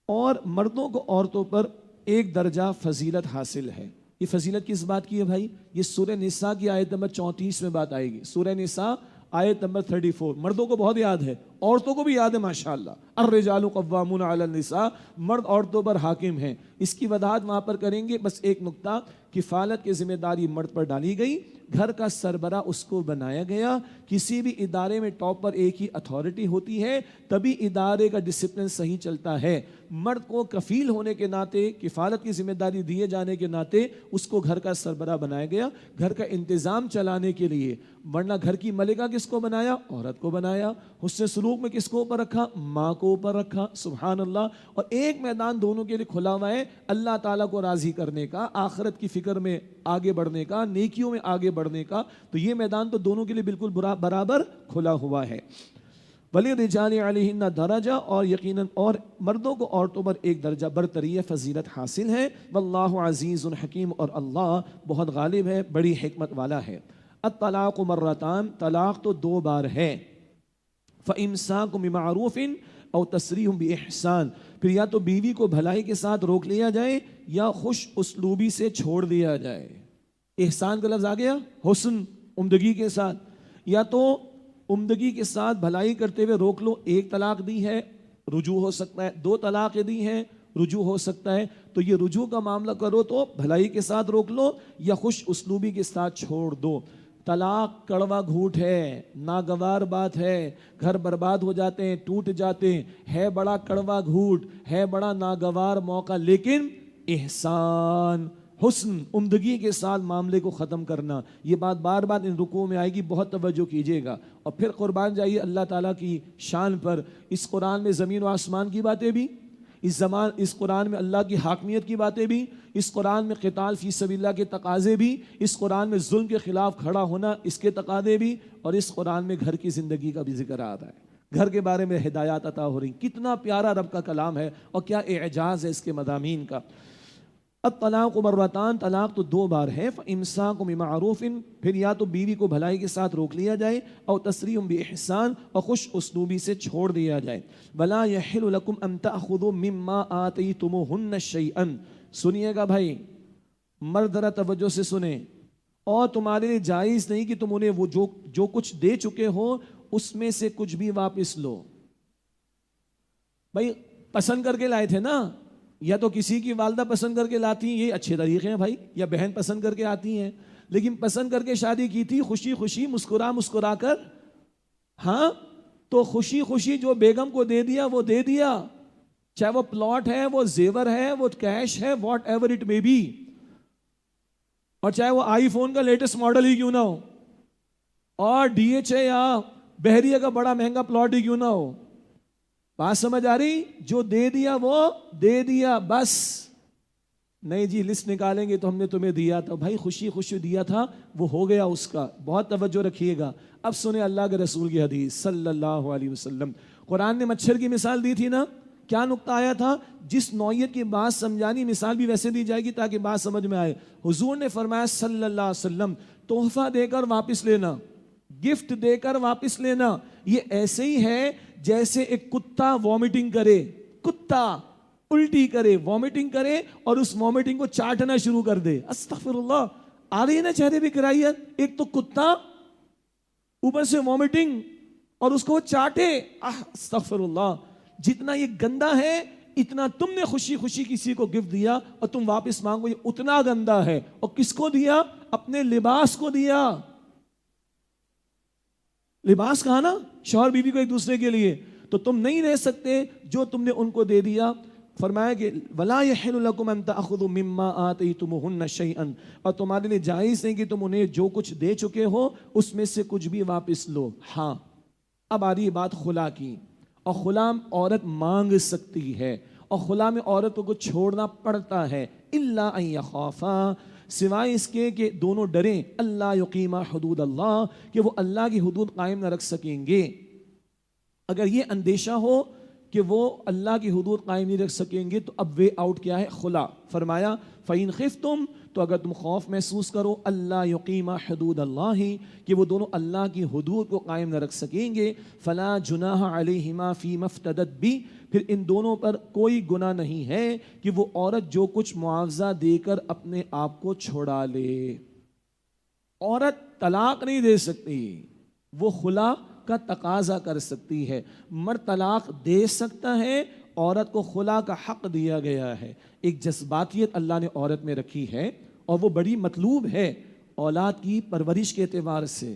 اور مردوں کو عورتوں پر ایک درجہ فضیلت حاصل ہے. یہ فضیلت کس بات کی ہے بھائی؟ یہ سورہ نساء کی آیت نمبر 34 میں بات آئے گی. سورہ نساء آیت نمبر 34. مردوں کو بہت یاد ہے، عورتوں کو بھی یاد ہے ماشاءاللہ. الرجال قوامون علی النساء، مرد عورتوں پر حاکم ہیں. اس کی وضاحت وہاں پر کریں گے. بس ایک نقطہ، کفالت کی ذمہ داری مرد پر ڈالی گئی، گھر کا سربراہ اس کو بنایا گیا. کسی بھی ادارے میں ٹاپ پر ایک ہی اتھارٹی ہوتی ہے، تبھی ادارے کا ڈسپلن صحیح چلتا ہے. مرد کو کفیل ہونے کے ناطے، کفالت کی ذمہ داری دیے جانے کے ناطے اس کو گھر کا سربراہ بنایا گیا، گھر کا انتظام چلانے کے لیے. ورنہ گھر کی ملکہ کس کو بنایا؟ عورت کو بنایا. حسن سلوک میں کس کو اوپر رکھا؟ ماں کو اوپر رکھا. سبحان اللہ. اور ایک میدان دونوں کے لیے کھلا ہوا ہے، اللہ تعالیٰ کو راضی کرنے کا، آخرت کی فکر میں آگے بڑھنے کا، نیکیوں میں آگے بڑھنے کا. تو یہ میدان تو دونوں کے لیے بالکل برابر کھلا ہوا ہے. وَلِلرِّجَالِ عَلَيْهِنَّ دَرَجَةٌ، اور یقیناً اور مردوں کو عورتوں پر ایک درجہ برتری فضیلت حاصل ہے. واللہ عزیز حکیم، اور اللہ بہت غالب ہے، بڑی حکمت والا ہے. الطلاق مرتان، طلاق تو 2 بار ہے. فَإِمْسَاكٌ بِمَعْرُوفٍ أَوْ تَسْرِيحٌ بِإِحْسَانٍ، پھر یا تو بیوی کو بھلائی کے ساتھ روک لیا جائے یا خوش اسلوبی سے چھوڑ دیا جائے. احسان کا لفظ آ گیا، حسن، عمدگی کے ساتھ. یا تو عمدگی کے ساتھ بھلائی کرتے ہوئے روک لو. 1 طلاق دی ہے، رجوع ہو سکتا ہے. 2 طلاق دی ہیں، رجوع ہو سکتا ہے. تو یہ رجوع کا معاملہ کرو تو بھلائی کے ساتھ روک لو یا خوش اسلوبی کے ساتھ چھوڑ دو. طلاق کڑوا گھوٹ ہے، ناگوار بات ہے، گھر برباد ہو جاتے ہیں، ٹوٹ جاتے ہیں. ہے بڑا کڑوا گھوٹ، ہے بڑا ناگوار موقع، لیکن احسان، حسن، عمدگی کے ساتھ معاملے کو ختم کرنا. یہ بات بار بار ان رکوع میں آئے گی، بہت توجہ کیجیے گا. اور پھر قربان جائیے اللہ تعالیٰ کی شان پر. اس قرآن میں زمین و آسمان کی باتیں بھی، اس قرآن میں اللہ کی حاکمیت کی باتیں بھی، اس قرآن میں قتال فی سبیل اللہ کے تقاضے بھی، اس قرآن میں ظلم کے خلاف کھڑا ہونا اس کے تقاضے بھی، اور اس قرآن میں گھر کی زندگی کا بھی ذکر آ رہا ہے، گھر کے بارے میں ہدایات عطا ہو رہی. کتنا پیارا رب کا کلام ہے اور کیا اعجاز ہے اس کے مضامین کا. الطلاق مرتان، طلاق تو 2 بار ہے. فَإِمْسَاكٌ بِمَعْرُوفٍ، پھر یا تو بیوی کو بھلائی کے ساتھ روک لیا جائے، اور تسریح بِإِحْسَان، اور خوش اسلوبی سے چھوڑ دیا جائے. وَلَا يَحِلُّ لَكُمْ أَن تَأْخُذُوا مِمَّا آتَيْتُمُوهُنَّ شَيْئًا. سنیے گا بھائی، مرد ذرا توجہ سے سنیں. اور تمہارے لیے جائز نہیں کہ تم انہیں وہ جو کچھ دے چکے ہو اس میں سے کچھ بھی واپس لو. بھائی پسند کر کے لائے تھے نا، یا تو کسی کی والدہ پسند کر کے لاتی ہیں، یہ اچھے طریقے ہیں بھائی، یا بہن پسند کر کے آتی ہیں، لیکن پسند کر کے شادی کی تھی، خوشی خوشی مسکرا مسکرا کر، ہاں تو خوشی خوشی جو بیگم کو دے دیا وہ دے دیا، چاہے وہ پلاٹ ہے، وہ زیور ہے، وہ کیش ہے، whatever it may be, اور چاہے وہ آئی فون کا لیٹسٹ ماڈل ہی کیوں نہ ہو، اور ڈی ایچ اے یا بحریہ کا بڑا مہنگا پلاٹ ہی کیوں نہ ہو. بات سمجھ آ رہی؟ جو دے دیا وہ دے دیا بس. نہیں جی لسٹ نکالیں گے تو ہم نے تمہیں دیا تھا، بھائی خوشی خوشی دیا تھا وہ ہو گیا اس کا. بہت توجہ رکھیے گا. اب سنیں اللہ کے رسول کی حدیث صلی اللہ علیہ وسلم. قرآن نے مچھر کی مثال دی تھی نا، کیا نقطہ آیا تھا؟ جس نوعیت کی بات سمجھانی مثال بھی ویسے دی جائے گی تاکہ بات سمجھ میں آئے. حضور نے فرمایا صلی اللہ علیہ وسلم، تحفہ دے کر واپس لینا، گفٹ دے کر واپس لینا، یہ ایسے ہی ہے جیسے ایک کتا وومیٹنگ کرے، کتا الٹی کرے، وومیٹنگ کرے اور اس وومیٹنگ کو چاٹنا شروع کر دے. استغفر اللہ. آ رہی ہے نا چہرے پہ کرائیت؟ ایک تو کتا، اوپر سے وومیٹنگ، اور اس کو چاٹے. استغفر اللہ. جتنا یہ گندا ہے اتنا تم نے خوشی خوشی کسی کو گفٹ دیا اور تم واپس مانگو، یہ اتنا گندا ہے. اور کس کو دیا؟ اپنے لباس کو دیا. لباس کہا نا، شوہر بیوی کو ایک دوسرے کے لیے. تو تم نہیں رہ سکتے جو تم نے ان کو دے دیا. فرمایا کہ وَلَا يَحِلُّ لَكُمْ أَن تَأْخُذُوا مِمَّا آتَيْتُمُوهُنَّ شَيْئًا، اور تمہارے لیے جائز نہیں کہ تم انہیں جو کچھ دے چکے ہو اس میں سے کچھ بھی واپس لو. ہاں اب آ رہی ہے بات خلا کی. اور خلا عورت مانگ سکتی ہے، اور خلا میں عورت کو کچھ چھوڑنا پڑتا ہے. إِلَّا أَن يَخَافَا، سوائے اس کے کہ دونوں ڈریں، اللہ یقیما حدود اللہ، کہ وہ اللہ کی حدود قائم نہ رکھ سکیں گے. اگر یہ اندیشہ ہو کہ وہ اللہ کی حدود قائم نہیں رکھ سکیں گے تو اب وے آؤٹ کیا ہے؟ خلا. فرمایا فَإِنْ خِفْتُمْ، تو اگر تم خوف محسوس کرو، اللہ یقیما حدود اللہ، کہ وہ دونوں اللہ کی حدود کو قائم نہ رکھ سکیں گے، فَلَا جُنَاحَ عَلَيْهِمَا فِي مَا افْتَدَتْ بِهِ، پھر ان دونوں پر کوئی گناہ نہیں ہے کہ وہ عورت جو کچھ معاوضہ دے کر اپنے آپ کو چھڑا لے. عورت طلاق نہیں دے سکتی، وہ خلا کا تقاضا کر سکتی ہے. مرد طلاق دے سکتا ہے، عورت کو خلا کا حق دیا گیا ہے. ایک جذباتیت اللہ نے عورت میں رکھی ہے اور وہ بڑی مطلوب ہے اولاد کی پرورش کے اعتبار سے.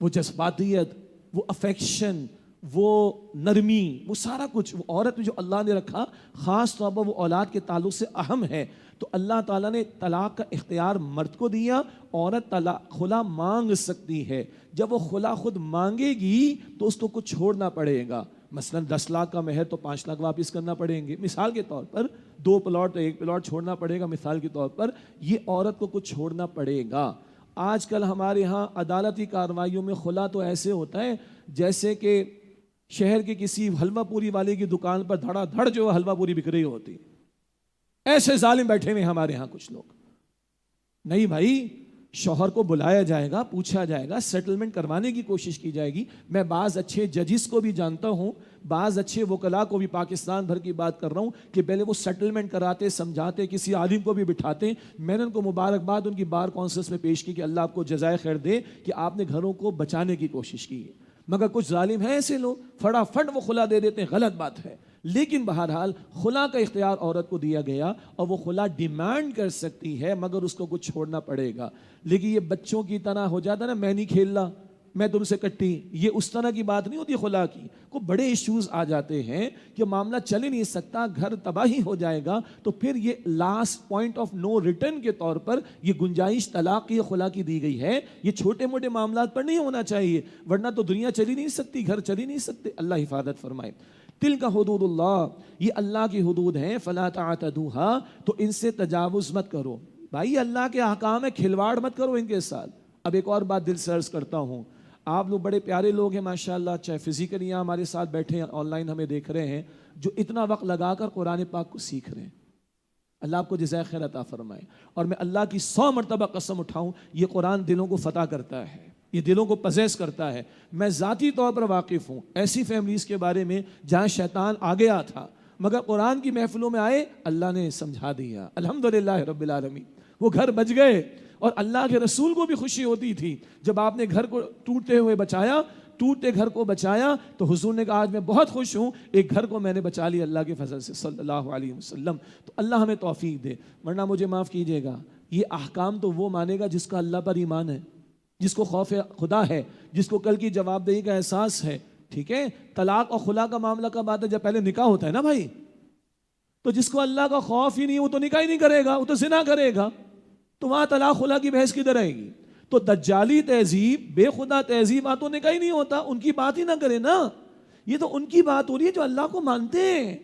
وہ جذباتیت، وہ افیکشن، وہ نرمی، وہ سارا کچھ وہ عورت میں جو اللہ نے رکھا خاص طور پر وہ اولاد کے تعلق سے اہم ہے. تو اللہ تعالیٰ نے طلاق کا اختیار مرد کو دیا. عورت خلا مانگ سکتی ہے. جب وہ خلا خود مانگے گی تو اس کو کچھ چھوڑنا پڑے گا. مثلا 10 لاکھ کا مہر تو 5 لاکھ واپس کرنا پڑیں گے مثال کے طور پر. 2 پلاٹ تو 1 پلاٹ چھوڑنا پڑے گا مثال کے طور پر. یہ عورت کو کچھ چھوڑنا پڑے گا. آج کل ہمارے ہاں عدالتی کارروائیوں میں خلا تو ایسے ہوتا ہے جیسے کہ شہر کے کسی حلوہ پوری والے کی دکان پر دھڑا دھڑ جو حلوہ پوری بک رہی ہوتی. ایسے ظالم بیٹھے ہوئے ہمارے ہاں کچھ لوگ. نہیں بھائی، شوہر کو بلایا جائے گا، پوچھا جائے گا، سیٹلمنٹ کروانے کی کوشش کی جائے گی. میں بعض اچھے ججز کو بھی جانتا ہوں، بعض اچھے وکلاء کو بھی، پاکستان بھر کی بات کر رہا ہوں، کہ پہلے وہ سیٹلمنٹ کراتے، سمجھاتے، کسی عالم کو بھی بٹھاتے. میں نے ان کو مبارکباد ان کی بار کونسلس میں پیش کی کہ اللہ آپ کو جزائے خیر دے کہ آپ نے گھروں کو بچانے کی کوشش کی ہے. مگر کچھ ظالم ہیں ایسے لوگ، فٹافٹ وہ خلا دے دیتے ہیں. غلط بات ہے. لیکن بہرحال خلا کا اختیار عورت کو دیا گیا اور وہ خلا ڈیمانڈ کر سکتی ہے، مگر اس کو کچھ چھوڑنا پڑے گا. لیکن یہ بچوں کی طرح ہو جاتا نا، میں نہیں کھیلنا، میں تم سے کٹی، یہ اس طرح کی بات نہیں ہوتی خلا کی. کو بڑے ایشوز آ جاتے ہیں کہ معاملہ چل ہی نہیں سکتا، گھر تباہی ہو جائے گا. تو پھر یہ last point of no return کے طور پر یہ گنجائش طلاق کی خلا کی دی گئی ہے. یہ چھوٹے موٹے معاملات پر نہیں ہونا چاہیے، ورنہ تو دنیا چلی نہیں سکتی، گھر چلی نہیں سکتے. اللہ حفاظت فرمائے. تلک حدود اللہ، یہ اللہ کی حدود ہیں. فلا تعتدوها، تو ان سے تجاوز مت کرو. بھائی اللہ کے احکام ہے، کھلواڑ مت کرو ان کے ساتھ. اب ایک اور بات دل سے عرض کرتا ہوں، آپ لوگ بڑے پیارے لوگ ہیں ماشاءاللہ، چاہے فزیکلی یہاں ہمارے ساتھ بیٹھے ہیں، آن لائن ہمیں دیکھ رہے ہیں، جو اتنا وقت لگا کر قرآن پاک کو سیکھ رہے ہیں. اللہ آپ کو جزائے خیر عطا فرمائے. اور میں اللہ کی 100 مرتبہ قسم اٹھاؤں، یہ قرآن دلوں کو فتح کرتا ہے، یہ دلوں کو پزیس کرتا ہے. میں ذاتی طور پر واقف ہوں ایسی فیملیز کے بارے میں جہاں شیطان آ گیا تھا، مگر قرآن کی محفلوں میں آئے، اللہ نے سمجھا دیا. الحمدللہ رب العالمین، وہ گھر بچ گئے. اور اللہ کے رسول کو بھی خوشی ہوتی تھی جب آپ نے گھر کو ٹوٹتے ہوئے بچایا. ٹوٹے گھر کو بچایا تو حضور نے کہا آج میں بہت خوش ہوں، ایک گھر کو میں نے بچا لیا اللہ کے فضل سے صلی اللہ علیہ وسلم۔ تو اللہ ہمیں توفیق دے، ورنہ مجھے معاف کیجیے گا، یہ احکام تو وہ مانے گا جس کا اللہ پر ایمان ہے، جس کو خوف خدا ہے، جس کو کل کی جواب دہی کا احساس ہے، ٹھیک ہے۔ طلاق اور خلا کا معاملہ کب آتا ہے؟ جب پہلے نکاح ہوتا ہے نا بھائی۔ تو جس کو اللہ کا خوف ہی نہیں وہ تو نکاح ہی نہیں کرے گا، وہ تو زنا کرے گا، تو وہاں طلاق خلا کی بحث کدھر آئے گی؟ تو دجالی تہذیب، بے خدا تہذیب، وہاں تو نکاح ہی نہیں ہوتا، ان کی بات ہی نہ کرے نا۔ یہ تو ان کی بات ہو رہی ہے جو اللہ کو مانتے ہیں،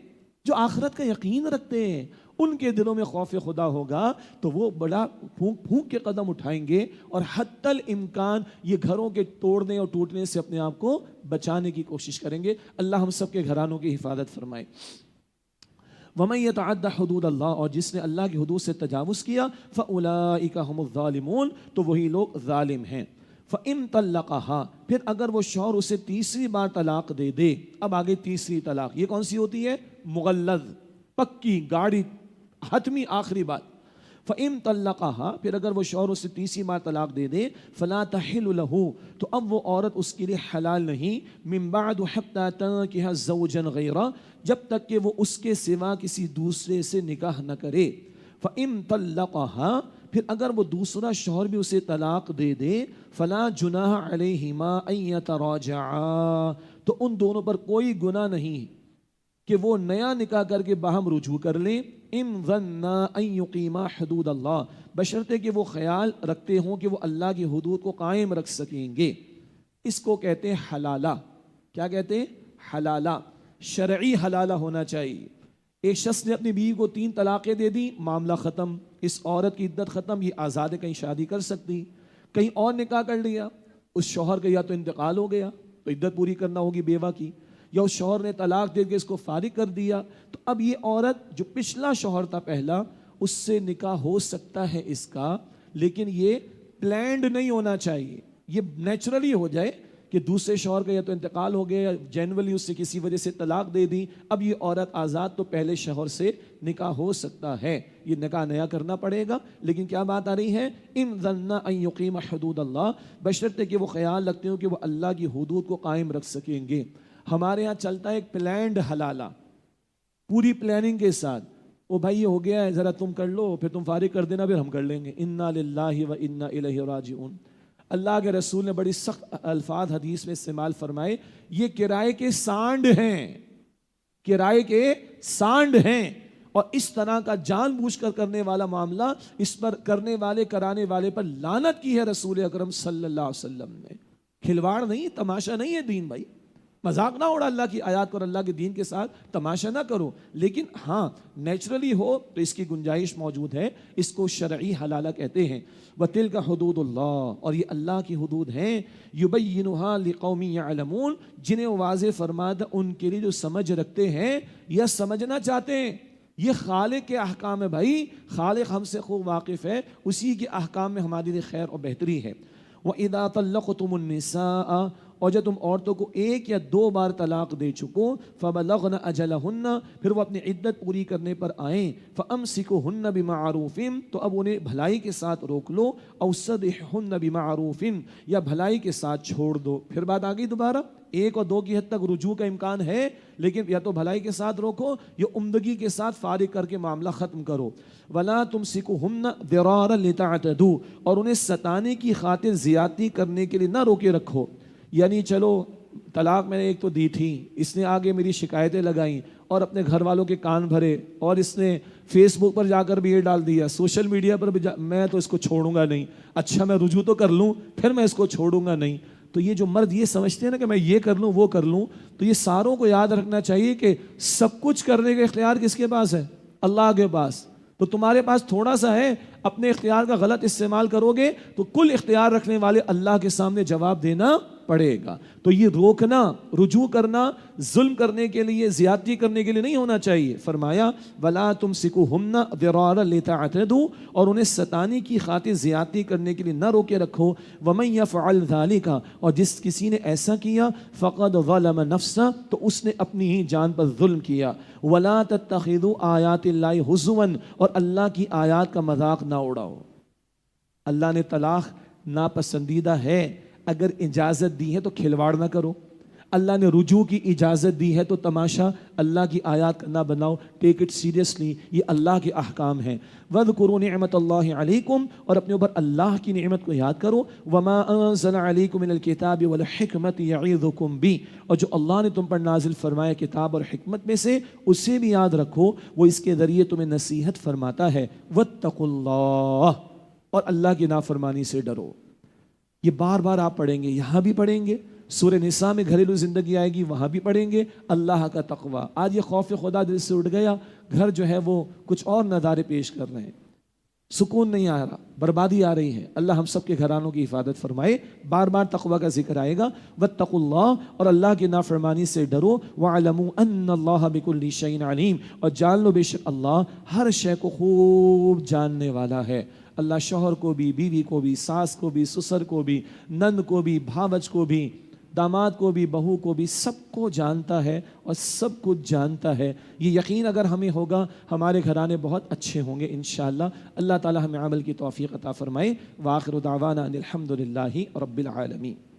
جو آخرت کا یقین رکھتے ہیں، ان کے دلوں میں خوف خدا ہوگا تو وہ بڑا پھونک پھونک کے قدم اٹھائیں گے اور حتی الامکان یہ گھروں کے توڑنے اور ٹوٹنے سے اپنے آپ کو بچانے کی کوشش کریں گے۔ اللہ ہم سب کے گھرانوں کی حفاظت فرمائے۔ وَمَن يَتَعَدَّ حُدُودَ اللَّهِ، اور جس نے اللہ کی حدود سے تجاوز کیا، فَأُولَئِكَ هُمُ الظَّالِمُونَ، تو وہی لوگ ظالم ہیں۔ فَإِن طَلَّقَهَا، پھر اگر وہ شوہر اسے تیسری بار طلاق دے دے، اب آگے تیسری طلاق، یہ کون سی ہوتی ہے؟ مغلظ، پکی گاڑی، حتمی آخری بات۔ فَإِن طَلَّقَهَا، پھر اگر وہ شوہر اسے تیسری بار طلاق دے دے، فَلَا تَحِلُّ لَهُ، تو اب وہ عورت اس کے لیے حلال نہیں، مِن بَعْدُ حَتَّى تَنكِحَ زَوْجًا غَيْرَهُ، جب تک کہ وہ اس کے سوا کسی دوسرے سے نکاح نہ کرے۔ فَإِن طَلَّقَهَا، پھر اگر وہ دوسرا شوہر بھی اسے طلاق دے دے، فَلَا جُنَاحَ عَلَيْهِمَا أَن يَتَرَاجَعَا، تو ان دونوں پر کوئی گناہ نہیں کہ وہ نیا نکاح کر کے باہم رجوع کر لیں۔ ان ظنا ان یقیما حدود اللہ، بشرطے کہ وہ خیال رکھتے ہوں کہ وہ اللہ کی حدود کو قائم رکھ سکیں گے۔ اس کو کہتے ہیں حلالہ۔ کیا کہتے ہیں؟ حلالہ، شرعی حلالہ ہونا چاہیے۔ ایک شخص نے اپنی بیوی کو 3 طلاقیں دے دی، معاملہ ختم، اس عورت کی عدت ختم، یہ آزاد ہے، کہیں شادی کر سکتی، کہیں اور نکاح کر لیا، اس شوہر کا یا تو انتقال ہو گیا تو عدت پوری کرنا ہوگی بیوہ کی، یا اس شوہر نے طلاق دے کے اس کو فارغ کر دیا، تو اب یہ عورت جو پچھلا شوہر تھا پہلا، اس سے نکاح ہو سکتا ہے اس کا، لیکن یہ پلانڈ نہیں ہونا چاہیے، یہ نیچرلی ہو جائے کہ دوسرے شوہر کا یا تو انتقال ہو گیا یا جنرلی اس سے کسی وجہ سے طلاق دے دی، اب یہ عورت آزاد، تو پہلے شوہر سے نکاح ہو سکتا ہے، یہ نکاح نیا کرنا پڑے گا۔ لیکن کیا بات آ رہی ہے؟ ان ظنا ان یقیم حدود اللہ، بشرطے کہ وہ خیال رکھتے ہوں کہ وہ اللہ کی حدود کو قائم رکھ سکیں گے۔ ہمارے ہاں چلتا ہے ایک پلانڈ حلالہ، پوری پلاننگ کے ساتھ، او بھائی یہ ہو گیا ہے ذرا تم کر لو، پھر تم فارغ کر دینا، پھر ہم کر لیں گے۔ انا للہ و انا الیہ راجعون۔ اللہ کے رسول نے بڑی سخت الفاظ حدیث میں استعمال فرمائے، یہ کرائے کے سانڈ ہیں، کرائے کے سانڈ ہیں، اور اس طرح کا جان بوجھ کر کرنے والا معاملہ، اس پر کرنے والے کرانے والے پر لعنت کی ہے رسول اکرم صلی اللہ علیہ وسلم نے۔ کھلواڑ نہیں، تماشا نہیں ہے دین بھائی، مذاق نہ اڑا اللہ کی آیات کو اور اللہ کے دین کے ساتھ تماشا نہ کرو، لیکن ہاں نیچرلی ہو تو اس کی گنجائش موجود ہے، اس کو شرعی حلالہ کہتے ہیں۔ وَتِلْكَ حُدُودُ اللَّهِ، اور یہ اللہ کی حدود ہیں، يُبَيِّنُهَا لِقَوْمٍ يَعْلَمُونَ، جنہیں واضح فرماتا ان کے لیے جو سمجھ رکھتے ہیں یا سمجھنا چاہتے ہیں۔ یہ خالق کے احکام ہے بھائی، خالق ہم سے خوب واقف ہے، اسی کے احکام میں ہمارے لیے خیر اور بہتری ہے۔ وَإِذَا طَلَّقْتُمُ النِّسَاءَ، اور جب تم عورتوں کو 1 یا 2 بار طلاق دے چکو، فَبَلَغْنَ أَجَلَهُنَّ، پھر وہ اپنی عدت پوری کرنے پر آئیں، فَأَمْسِكُوهُنَّ بِمَعْرُوفٍ، تو اب انہیں بھلائی کے ساتھ روک لو، أَوْ سَرِّحْهُنَّ بِمَعْرُوفٍ، یا بھلائی کے ساتھ چھوڑ دو۔ پھر بات آگئی دوبارہ، 1 اور 2 کی حد تک رجوع کا امکان ہے، لیکن یا تو بھلائی کے ساتھ روکو یا عمدگی کے ساتھ فارغ کر کے معاملہ ختم کرو۔ وَلَا تُمْسِكُوهُنَّ ضِرَارًا لِتَعْتَدُوا، اور انہیں ستانے کی خاطر زیادتی کرنے کے لیے نہ روکے رکھو، یعنی چلو طلاق میں نے ایک تو دی تھی، اس نے آگے میری شکایتیں لگائیں اور اپنے گھر والوں کے کان بھرے، اور اس نے فیس بک پر جا کر بھی یہ ڈال دیا، سوشل میڈیا پر بھی میں تو اس کو چھوڑوں گا نہیں، اچھا میں رجوع تو کر لوں پھر میں اس کو چھوڑوں گا نہیں۔ تو یہ جو مرد یہ سمجھتے ہیں نا کہ میں یہ کر لوں وہ کر لوں، تو یہ ساروں کو یاد رکھنا چاہیے کہ سب کچھ کرنے کا اختیار کس کے پاس ہے؟ اللہ کے پاس۔ تو تمہارے پاس تھوڑا سا ہے، اپنے اختیار کا غلط استعمال کرو گے تو کل اختیار رکھنے والے اللہ کے سامنے جواب دینا پڑے گا۔ تو یہ روکنا، رجوع کرنا ظلم کرنے کے لیے، زیادتی کرنے کے لیے نہیں ہونا چاہیے۔ فرمایا وَلَا تُمْسِكُوهُنَّ ضِرَارًا لِتَعْتَدُوا، اور انہیں ستانے کی خاطر زیادتی کرنے کے لیے نہ روکے رکھو۔ وَمَن يَفْعَلْ ذَلِكَ، اور جس کسی نے ایسا کیا، فَقَدْ ظَلَمَ نَفْسَهُ، تو اس نے اپنی ہی جان پر ظلم کیا۔ وَلَا تَتَّخِذُوا آیَاتِ اللَّهِ هُزُوًا، اور اللہ کی آیات کا مذاق نہ اڑاؤ۔ اللہ نے طلاق ناپسندیدہ ہے، اگر اجازت دی ہے تو کھلواڑ نہ کرو، اللہ نے رجوع کی اجازت دی ہے تو تماشا اللہ کی آیات کا نہ بناؤ، ٹیک اٹ سیریسلی، یہ اللہ کے احکام ہیں۔ وَاذْكُرُوا نِعْمَةَ اللَّهِ عَلَيْكُمْ، اور اپنے اوپر اللہ کی نعمت کو یاد کرو، وَمَا أَنزَلَ عَلَيْكُمْ مِنَ الْكِتَابِ وَالْحِكْمَةِ يَعِظُكُمْ بِهِ، اور جو اللہ نے تم پر نازل فرمایا کتاب اور حکمت میں سے، اسے بھی یاد رکھو، وہ اس کے ذریعے تمہیں نصیحت فرماتا ہے۔ وَاتَّقُوا اللَّهَ، اور اللہ کی نافرمانی سے ڈرو۔ یہ بار بار آپ پڑھیں گے، یہاں بھی پڑھیں گے، سورہ نساء میں گھریلو زندگی آئے گی وہاں بھی پڑھیں گے، اللہ کا تقوی۔ آج یہ خوف خدا دل سے اٹھ گیا، گھر جو ہے وہ کچھ اور نظارے پیش کر رہے ہیں، سکون نہیں آ رہا، بربادی آ رہی ہے۔ اللہ ہم سب کے گھرانوں کی حفاظت فرمائے۔ بار بار تقوی کا ذکر آئے گا، واتقوا اللہ، اور اللہ کی نافرمانی سے ڈرو، وَاعْلَمُوا أَنَّ اللَّهَ بِكُلِّ شَيْءٍ عَلِيمٌ، اور جان لو بے شک اللہ ہر شے کو خوب جاننے والا ہے۔ اللہ شوہر کو بھی، بیوی کو بھی، ساس کو بھی، سسر کو بھی، نند کو بھی، بھاوج کو بھی، داماد کو بھی، بہو کو بھی، سب کو جانتا ہے اور سب کچھ جانتا ہے۔ یہ یقین اگر ہمیں ہوگا، ہمارے گھرانے بہت اچھے ہوں گے انشاءاللہ۔ اللہ تعالی ہمیں عمل کی توفیق عطا فرمائے۔ وآخر دعوانا ان الحمد للہ رب العالمین۔